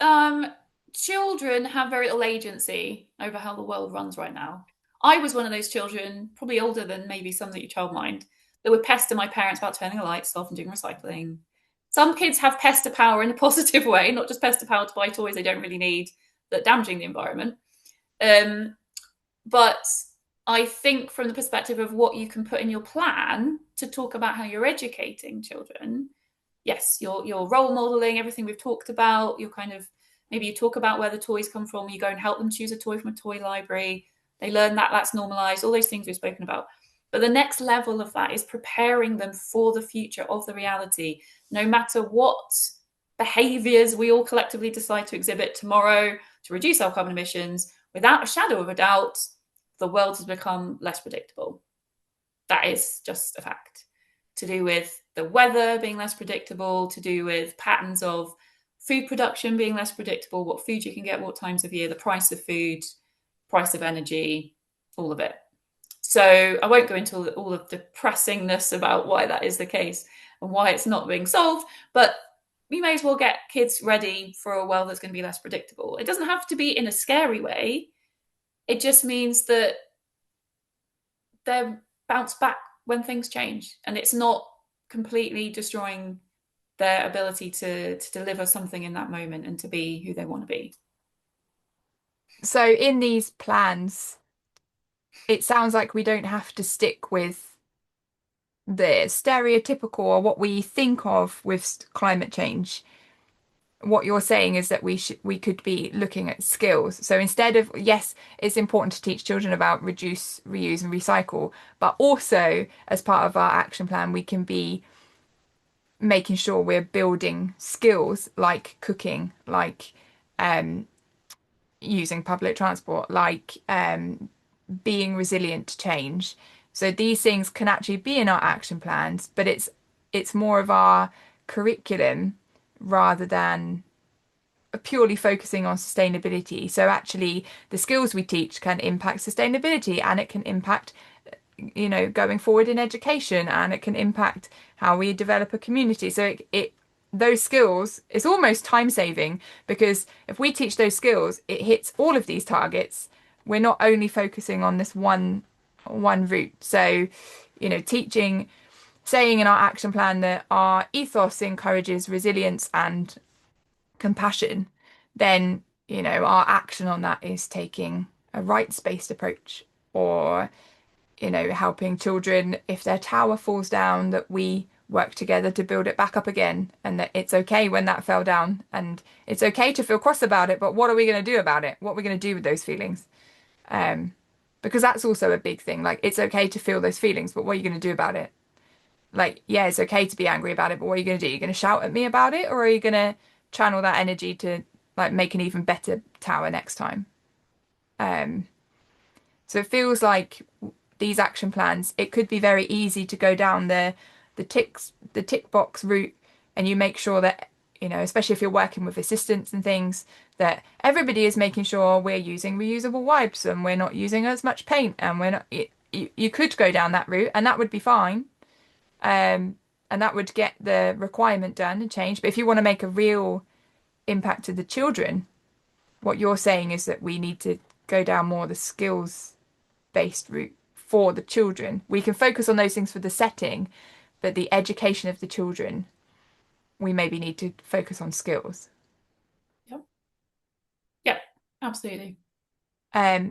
[SPEAKER 2] children have very little agency over how the world runs right now. I was one of those children, probably older than maybe some that you childmind, that would pester my parents about turning the lights off and doing recycling. Some kids have pester power in a positive way, not just pester power to buy toys they don't really need that are damaging the environment. Um, but I think from the perspective of what you can put in your plan to talk about how you're educating children, yes, you're role modeling everything we've talked about. You're kind of maybe you talk about where the toys come from. You go and help them choose a toy from a toy library. They learn that that's normalized. All those things we've spoken about. But the next level of that is preparing them for the future of the reality, no matter what behaviors we all collectively decide to exhibit tomorrow to reduce our carbon emissions. Without a shadow of a doubt, the world has become less predictable. That is just a fact. To do with the weather being less predictable, to do with patterns of food production being less predictable, what food you can get, what times of year, the price of food, price of energy, all of it. So I won't go into all of the pressingness about why that is the case and why it's not being solved, but we may as well get kids ready for a world that's going to be less predictable. It doesn't have to be in a scary way. It just means that they're bounce back when things change, and it's not completely destroying their ability to deliver something in that moment and to be who they want to be.
[SPEAKER 1] So in these plans, it sounds like we don't have to stick with the stereotypical or what we think of with climate change. What you're saying is that we could be looking at skills. So instead of, yes, it's important to teach children about reduce, reuse, and recycle, but also as part of our action plan, we can be making sure we're building skills like cooking, like um, using public transport, like being resilient to change. So these things can actually be in our action plans, but it's more of our curriculum rather than purely focusing on sustainability. So actually the skills we teach can impact sustainability, and it can impact, going forward in education, and it can impact how we develop a community. So it those skills is almost time saving, because if we teach those skills, it hits all of these targets. We're not only focusing on this one route. So, teaching, saying in our action plan that our ethos encourages resilience and compassion, then, our action on that is taking a rights-based approach, or, helping children, if their tower falls down, that we work together to build it back up again, and that it's okay when that fell down, and it's okay to feel cross about it, but what are we going to do about it? What are we going to do with those feelings? Because that's also a big thing. Like, it's okay to feel those feelings, but what are you going to do about it? Like, yeah, it's okay to be angry about it, but what are you going to do? You're going to shout at me about it, or are you going to channel that energy to like make an even better tower next time? Um, so it feels like these action plans, it could be very easy to go down the tick box route, and you make sure that, especially if you're working with assistants and things, that everybody is making sure we're using reusable wipes and we're not using as much paint, and we're not. You could go down that route, and that would be fine. And that would get the requirement done and changed. But if you want to make a real impact to the children, what you're saying is that we need to go down more the skills based route for the children. We can focus on those things for the setting, but the education of the children, we maybe need to focus on skills.
[SPEAKER 2] Yep. Yep, absolutely.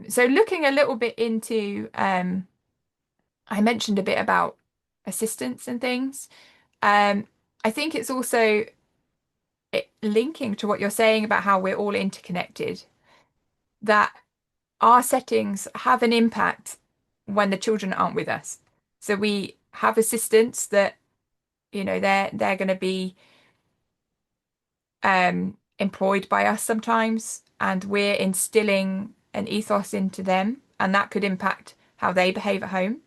[SPEAKER 1] So looking a little bit into, I mentioned a bit about assistance and things. I think it's also linking to what you're saying about how we're all interconnected, that our settings have an impact when the children aren't with us. So we have assistants that, they're going to be employed by us sometimes, and we're instilling an ethos into them, and that could impact how they behave at home.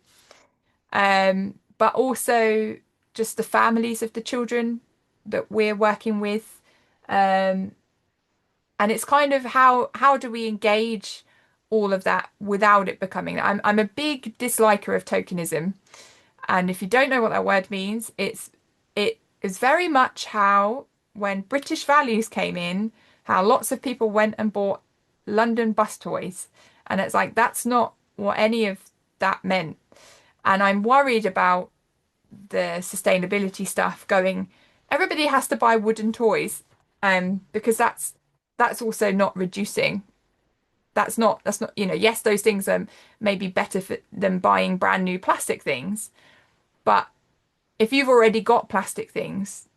[SPEAKER 1] But also just the families of the children that we're working with. And it's kind of how do we engage all of that without it becoming. I'm a big disliker of tokenism. And if you don't know what that word means, it is very much how when British values came in, how lots of people went and bought London bus toys. And it's like that's not what any of that meant. And I'm worried about the sustainability stuff going, everybody has to buy wooden toys, because that's also not reducing. That's not, yes, those things are maybe better than buying brand new plastic things, but if you've already got plastic things,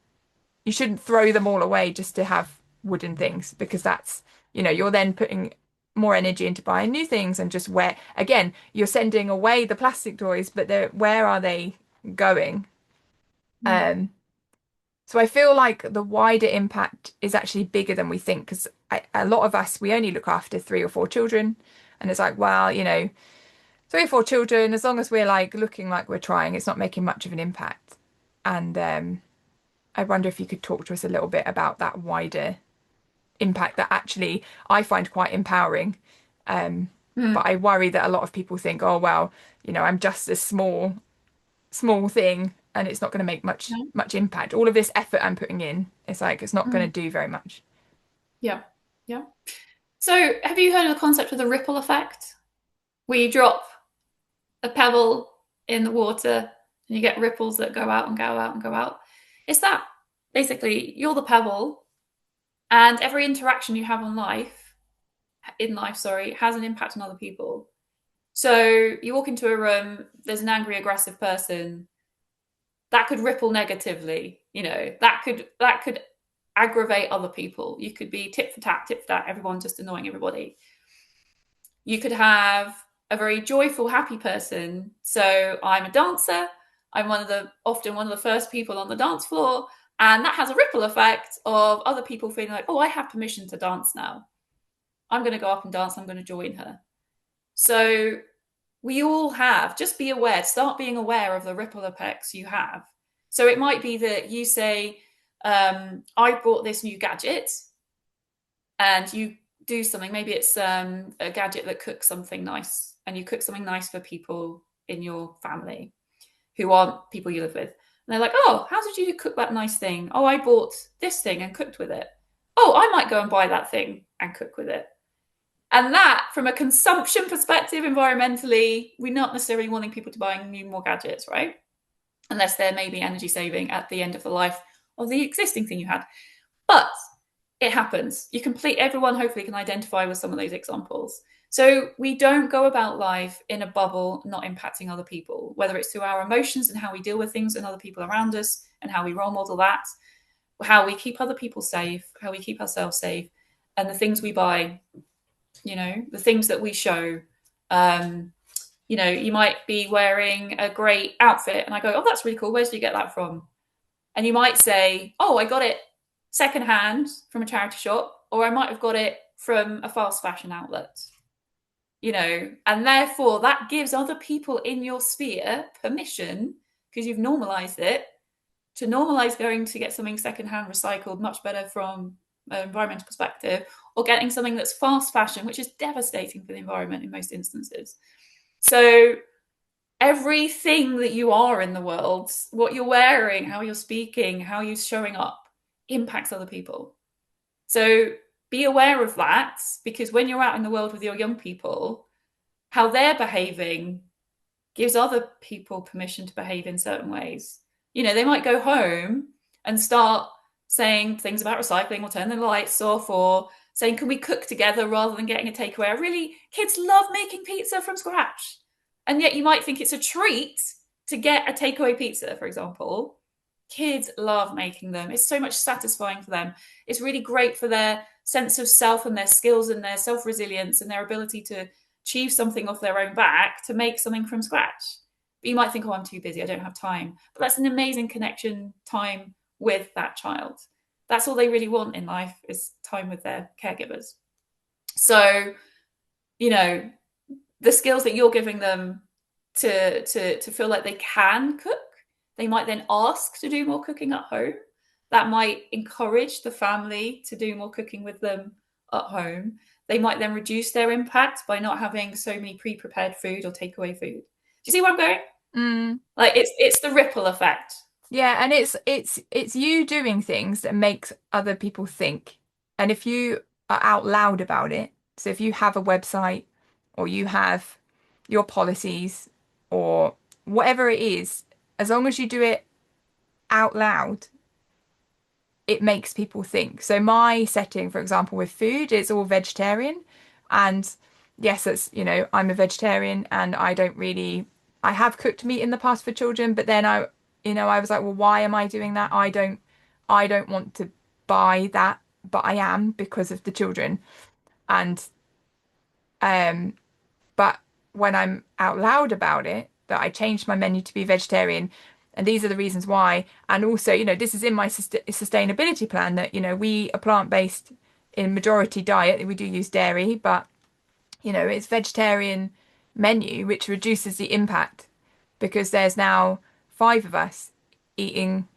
[SPEAKER 1] you shouldn't throw them all away just to have wooden things, because that's, you're then putting more energy into buying new things and just where, again, you're sending away the plastic toys, but where are they going?
[SPEAKER 2] Mm.
[SPEAKER 1] Um, so I feel like the wider impact is actually bigger than we think because a lot of us, we only look after 3 or 4 children. And it's like, well, 3 or 4 children, as long as we're like looking like we're trying, it's not making much of an impact. And I wonder if you could talk to us a little bit about that wider impact that actually I find quite empowering. But
[SPEAKER 2] Mm.
[SPEAKER 1] I worry that a lot of people think, oh, well, I'm just a small thing and it's not going to make
[SPEAKER 2] Yeah.
[SPEAKER 1] much impact. All of this effort I'm putting in, it's like it's not going
[SPEAKER 2] Mm.
[SPEAKER 1] to do very much.
[SPEAKER 2] Yeah. Yeah. So, have you heard of the concept of the ripple effect? Where you drop a pebble in the water and you get ripples that go out and go out and go out. It's that basically you're the pebble, and every interaction you have in life, sorry, has an impact on other people. So you walk into a room, there's an angry, aggressive person that could ripple negatively. That could aggravate other people. You could be tit for tat, everyone just annoying everybody. You could have a very joyful, happy person. So I'm a dancer. I'm often one of the first people on the dance floor. And that has a ripple effect of other people feeling like, oh, I have permission to dance now. I'm going to go up and dance. I'm going to join her. So we all have, just be aware, start being aware of the ripple effects you have. So it might be that you say, I bought this new gadget, and you do something. Maybe it's a gadget that cooks something nice, and you cook something nice for people in your family who aren't people you live with. And they're like, oh, how did you cook that nice thing? Oh, I bought this thing and cooked with it. Oh, I might go and buy that thing and cook with it. And that, from a consumption perspective, environmentally, we're not necessarily wanting people to buy more gadgets, right? Unless they're maybe energy saving at the end of the life of the existing thing you had. But it happens. Everyone hopefully can identify with some of those examples. So we don't go about life in a bubble, not impacting other people, whether it's through our emotions and how we deal with things and other people around us and how we role model that, how we keep other people safe, how we keep ourselves safe, and the things we buy, the things that we show. Um, you might be wearing a great outfit and I go, oh, that's really cool. Where did you get that from? And you might say, oh, I got it secondhand from a charity shop, or I might have got it from a fast fashion outlet, and therefore that gives other people in your sphere permission, because you've normalized it, to normalize going to get something secondhand recycled, much better from an environmental perspective, or getting something that's fast fashion, which is devastating for the environment in most instances. So everything that you are in the world, what you're wearing, how you're speaking, how you're showing up, impacts other people. So be aware of that, because when you're out in the world with your young people, how they're behaving gives other people permission to behave in certain ways. They might go home and start saying things about recycling, or turn the lights off, or saying, can we cook together rather than getting a takeaway? Kids love making pizza from scratch. And yet you might think it's a treat to get a takeaway pizza, for example. Kids love making them. It's so much satisfying for them. It's really great for their sense of self and their skills and their self-resilience and their ability to achieve something off their own back, to make something from scratch. But you might think, oh, I'm too busy, I don't have time. But that's an amazing connection time with that child. That's all they really want in life, is time with their caregivers. So, the skills that you're giving them to feel like they can cook, they might then ask to do more cooking at home. That might encourage the family to do more cooking with them at home. They might then reduce their impact by not having so many pre-prepared food or takeaway food. Do you see where I'm going?
[SPEAKER 1] Mm.
[SPEAKER 2] Like, it's the ripple effect.
[SPEAKER 1] Yeah, and it's you doing things that makes other people think. And if you are out loud about it, so if you have a website or you have your policies or whatever it is, as long as you do it out loud, it makes people think. So my setting, for example, with food, it's all vegetarian. And yes, I'm a vegetarian and I have cooked meat in the past for children, but then I was like, well, why am I doing that? I don't want to buy that, but I am because of the children. And Um, but when I'm out loud about it, that I changed my menu to be vegetarian, and these are the reasons why. And also, this is in my sustainability plan that, we are plant-based in majority diet. We do use dairy, but, it's vegetarian menu, which reduces the impact because there's now five of us eating,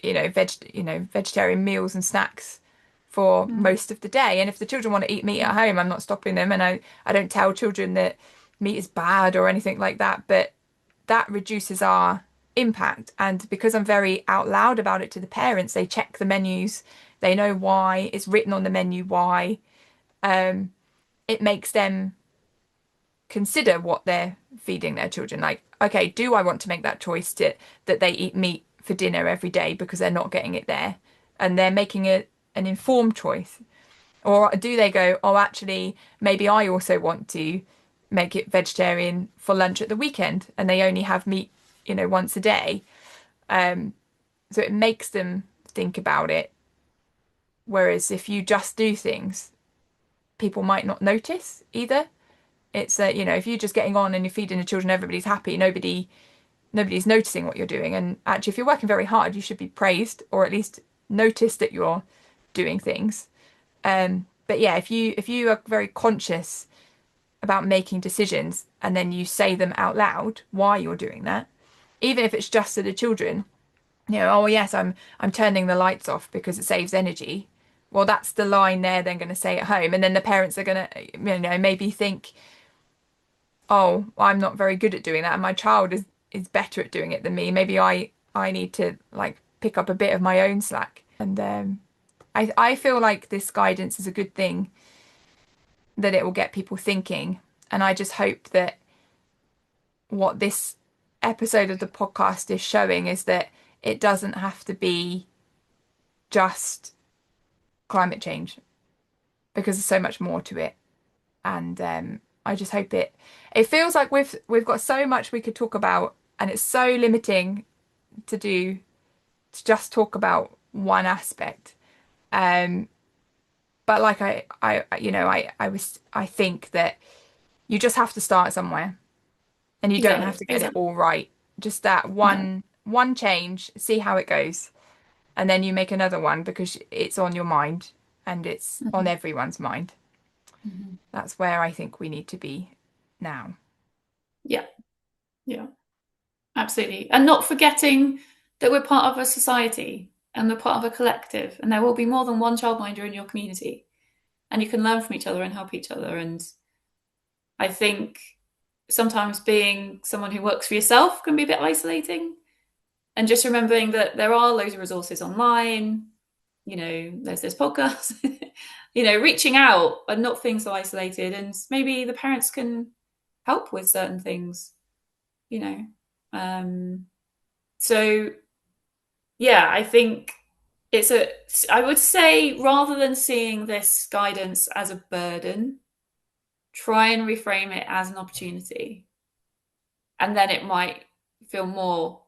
[SPEAKER 1] vegetarian meals and snacks for
[SPEAKER 2] Mm.
[SPEAKER 1] most of the day. And if the children want to eat meat at home, I'm not stopping them. And I don't tell children that meat is bad or anything like that. But that reduces our impact. And because I'm very out loud about it to the parents, they check the menus. They know why it's written on the menu, why. It makes them consider what they're feeding their children. Like, okay, do I want to make that choice that they eat meat for dinner every day because they're not getting it there? And they're making an informed choice. Or do they go, oh, actually, maybe I also want to make it vegetarian for lunch at the weekend and they only have meat, once a day. So it makes them think about it. Whereas if you just do things, people might not notice either. It's if you're just getting on and you're feeding the children, everybody's happy, nobody's noticing what you're doing. And actually, if you're working very hard, you should be praised or at least notice that you're doing things. But yeah, if you are very conscious about making decisions and then you say them out loud why you're doing that, even if it's just to the children, oh yes, I'm turning the lights off because it saves energy. Well, that's the line they're then going to say at home, and then the parents are going to, maybe think, oh, I'm not very good at doing that, and my child is better at doing it than me. Maybe I need to like pick up a bit of my own slack. And I feel like this guidance is a good thing, that it will get people thinking. And I just hope that what this episode of the podcast is showing is that it doesn't have to be just climate change because there's so much more to it. And I just hope it feels like we've got so much we could talk about, and it's so limiting to just talk about one aspect. Um, but like I think that you just have to start somewhere, and you don't have
[SPEAKER 2] Exactly.
[SPEAKER 1] to get it
[SPEAKER 2] Exactly.
[SPEAKER 1] all right. Just that
[SPEAKER 2] No.
[SPEAKER 1] one change, see how it goes, and then you make another one because it's on your mind and it's on
[SPEAKER 2] Mhm.
[SPEAKER 1] everyone's mind.
[SPEAKER 2] Mhm.
[SPEAKER 1] That's where I think we need to be now.
[SPEAKER 2] Yeah. Yeah. Absolutely. And not forgetting that we're part of a society and we're part of a collective, and there will be more than one childminder in your community, and you can learn from each other and help each other. And I think sometimes being someone who works for yourself can be a bit isolating. And just remembering that there are loads of resources online, there's this podcast, reaching out and not feeling so isolated. And maybe the parents can help with certain things, you know. Um, so yeah, I think I would say rather than seeing this guidance as a burden, try and reframe it as an opportunity. And then it might feel more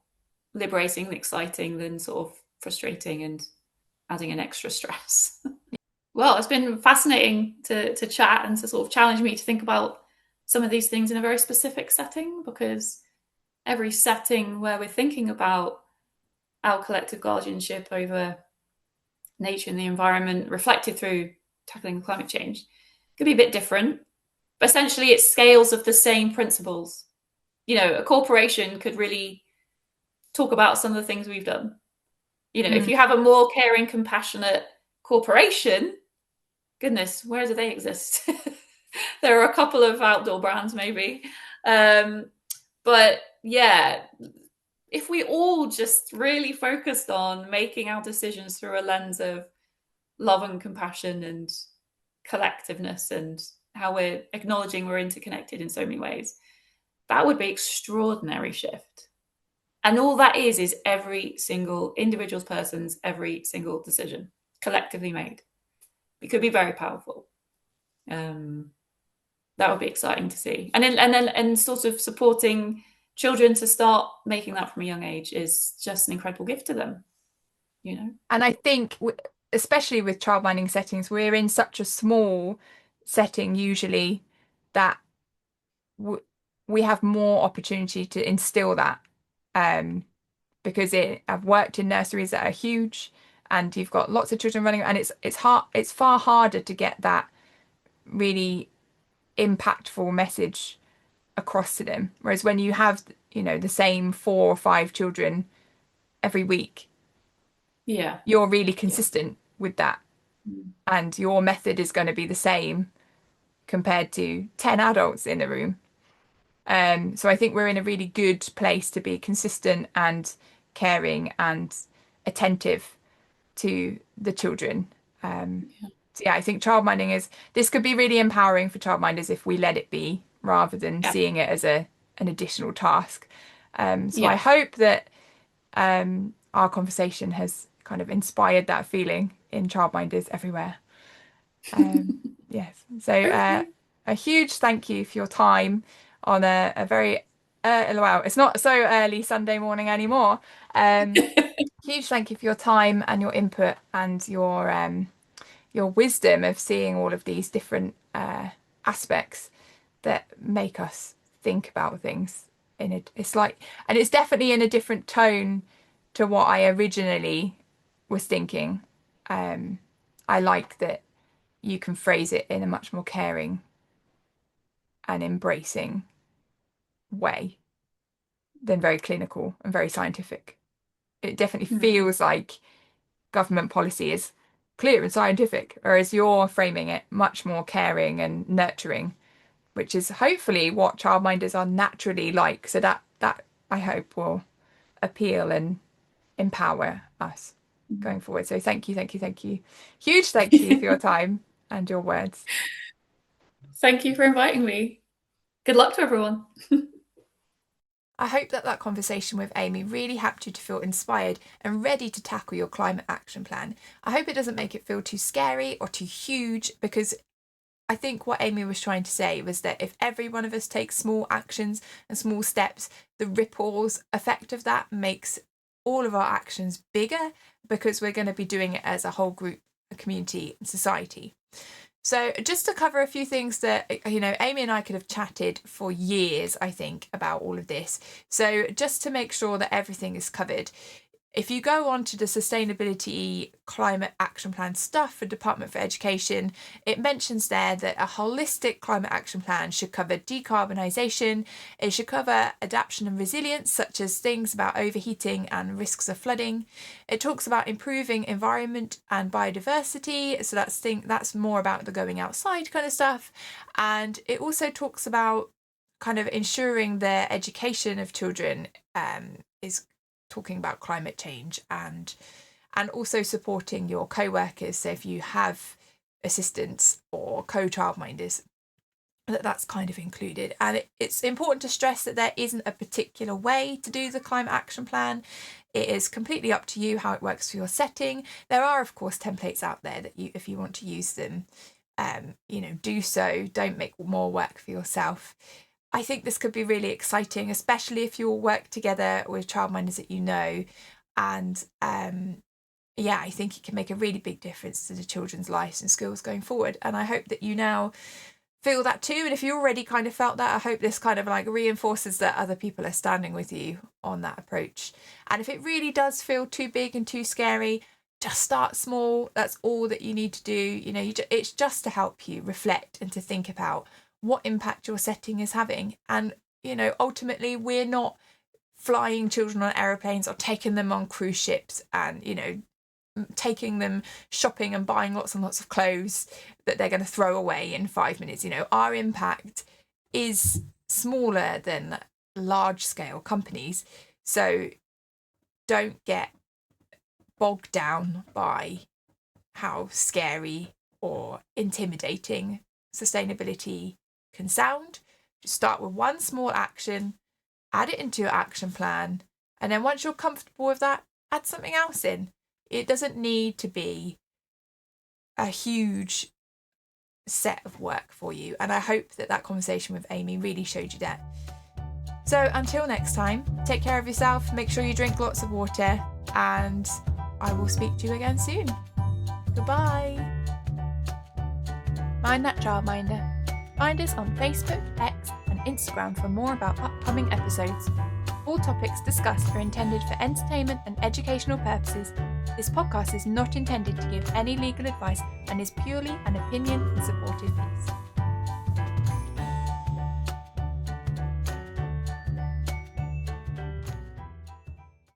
[SPEAKER 2] liberating and exciting than sort of frustrating and adding an extra stress. Well, it's been fascinating to chat and to sort of challenge me to think about some of these things in a very specific setting, because every setting where we're thinking about our collective guardianship over nature and the environment reflected through tackling climate change could be a bit different. But essentially, it's scales of the same principles. A corporation could really talk about some of the things we've done. If
[SPEAKER 1] Mm.
[SPEAKER 2] you have a more caring, compassionate corporation, goodness, where do they exist? There are a couple of outdoor brands, maybe. But yeah, if we all just really focused on making our decisions through a lens of love and compassion and collectiveness and how we're acknowledging we're interconnected in so many ways, that would be extraordinary shift. And all that is every single individual person's every single decision collectively made. It could be very powerful. Um, that would be exciting to see. And sort of supporting children to start making that from a young age is just an incredible gift to them, you know?
[SPEAKER 1] And I think, especially with childminding settings, we're in such a small setting usually. that we have more opportunity to instill that, because I've worked in nurseries that are huge, and you've got lots of children running, and it's far harder to get that really impactful message across to them. Whereas when you have, the same 4 or 5 children every week,
[SPEAKER 2] Yeah.
[SPEAKER 1] you're really consistent with that,
[SPEAKER 2] Mm.
[SPEAKER 1] and your method is going to be the same compared to 10 adults in the room. So I think we're in a really good place to be consistent and caring and attentive to the children. So yeah, I think childminding this could be really empowering for childminders if we let it be, rather than
[SPEAKER 2] Yeah.
[SPEAKER 1] seeing it as an additional task. So I
[SPEAKER 2] Yeah.
[SPEAKER 1] hope that our conversation has kind of inspired that feeling in childminders everywhere. Yes. So
[SPEAKER 2] Hopefully.
[SPEAKER 1] a huge thank you for your time on a very well, it's not so early Sunday morning anymore. Huge thank you for your time and your input and your wisdom of seeing all of these different aspects that make us think about things it's like, and it's definitely in a different tone to what I originally was thinking. I like that you can phrase it in a much more caring and embracing way than very clinical and very scientific. It definitely
[SPEAKER 2] Mm.
[SPEAKER 1] feels like government policy is clear and scientific, whereas you're framing it much more caring and nurturing, which is hopefully what childminders are naturally like. So that I hope will appeal and empower us going forward. So thank you, thank you, thank you. Huge thank you for your time and your words.
[SPEAKER 2] Thank you for inviting me. Good luck to everyone.
[SPEAKER 1] I hope that conversation with Amy really helped you to feel inspired and ready to tackle your climate action plan. I hope it doesn't make it feel too scary or too huge, because I think what Amy was trying to say was that if every one of us takes small actions and small steps, the ripples effect of that makes all of our actions bigger, because we're going to be doing it as a whole group, a community, and society. So just to cover a few things that, Amy and I could have chatted for years, I think, about all of this. So just to make sure that everything is covered, if you go on to the Sustainability Climate Action Plan stuff for Department for Education, it mentions there that a holistic climate action plan should cover decarbonisation, it should cover adaptation and resilience, such as things about overheating and risks of flooding. It talks about improving environment and biodiversity, so that's more about the going outside kind of stuff. And it also talks about kind of ensuring the education of children is talking about climate change, and also supporting your co-workers. So if you have assistants or co-childminders, that's kind of included. And it's important to stress that there isn't a particular way to do the climate action plan. It is completely up to you how it works for your setting. There are, of course, templates out there that you, if you want to use them, do so. Don't make more work for yourself. I think this could be really exciting, especially if you all work together with childminders that you know. And I think it can make a really big difference to the children's lives and schools going forward. And I hope that you now feel that too. And if you already kind of felt that, I hope this kind of like reinforces that other people are standing with you on that approach. And if it really does feel too big and too scary, just start small. That's all that you need to do. It's just to help you reflect and to think about what impact your setting is having. And, ultimately we're not flying children on aeroplanes or taking them on cruise ships and, taking them shopping and buying lots and lots of clothes that they're going to throw away in 5 minutes. Our impact is smaller than large scale companies. So don't get bogged down by how scary or intimidating sustainability can sound. Just start with one small action, add it into your action plan, and then once you're comfortable with that, add something else in. It doesn't need to be a huge set of work for you. And I hope that conversation with Amy really showed you that. So until next time, take care of yourself, make sure you drink lots of water, and I will speak to you again soon. Goodbye. Mind that childminder. Find us on Facebook, X, and Instagram for more about upcoming episodes. All topics discussed are intended for entertainment and educational purposes. This podcast is not intended to give any legal advice and is purely an opinion and supportive piece.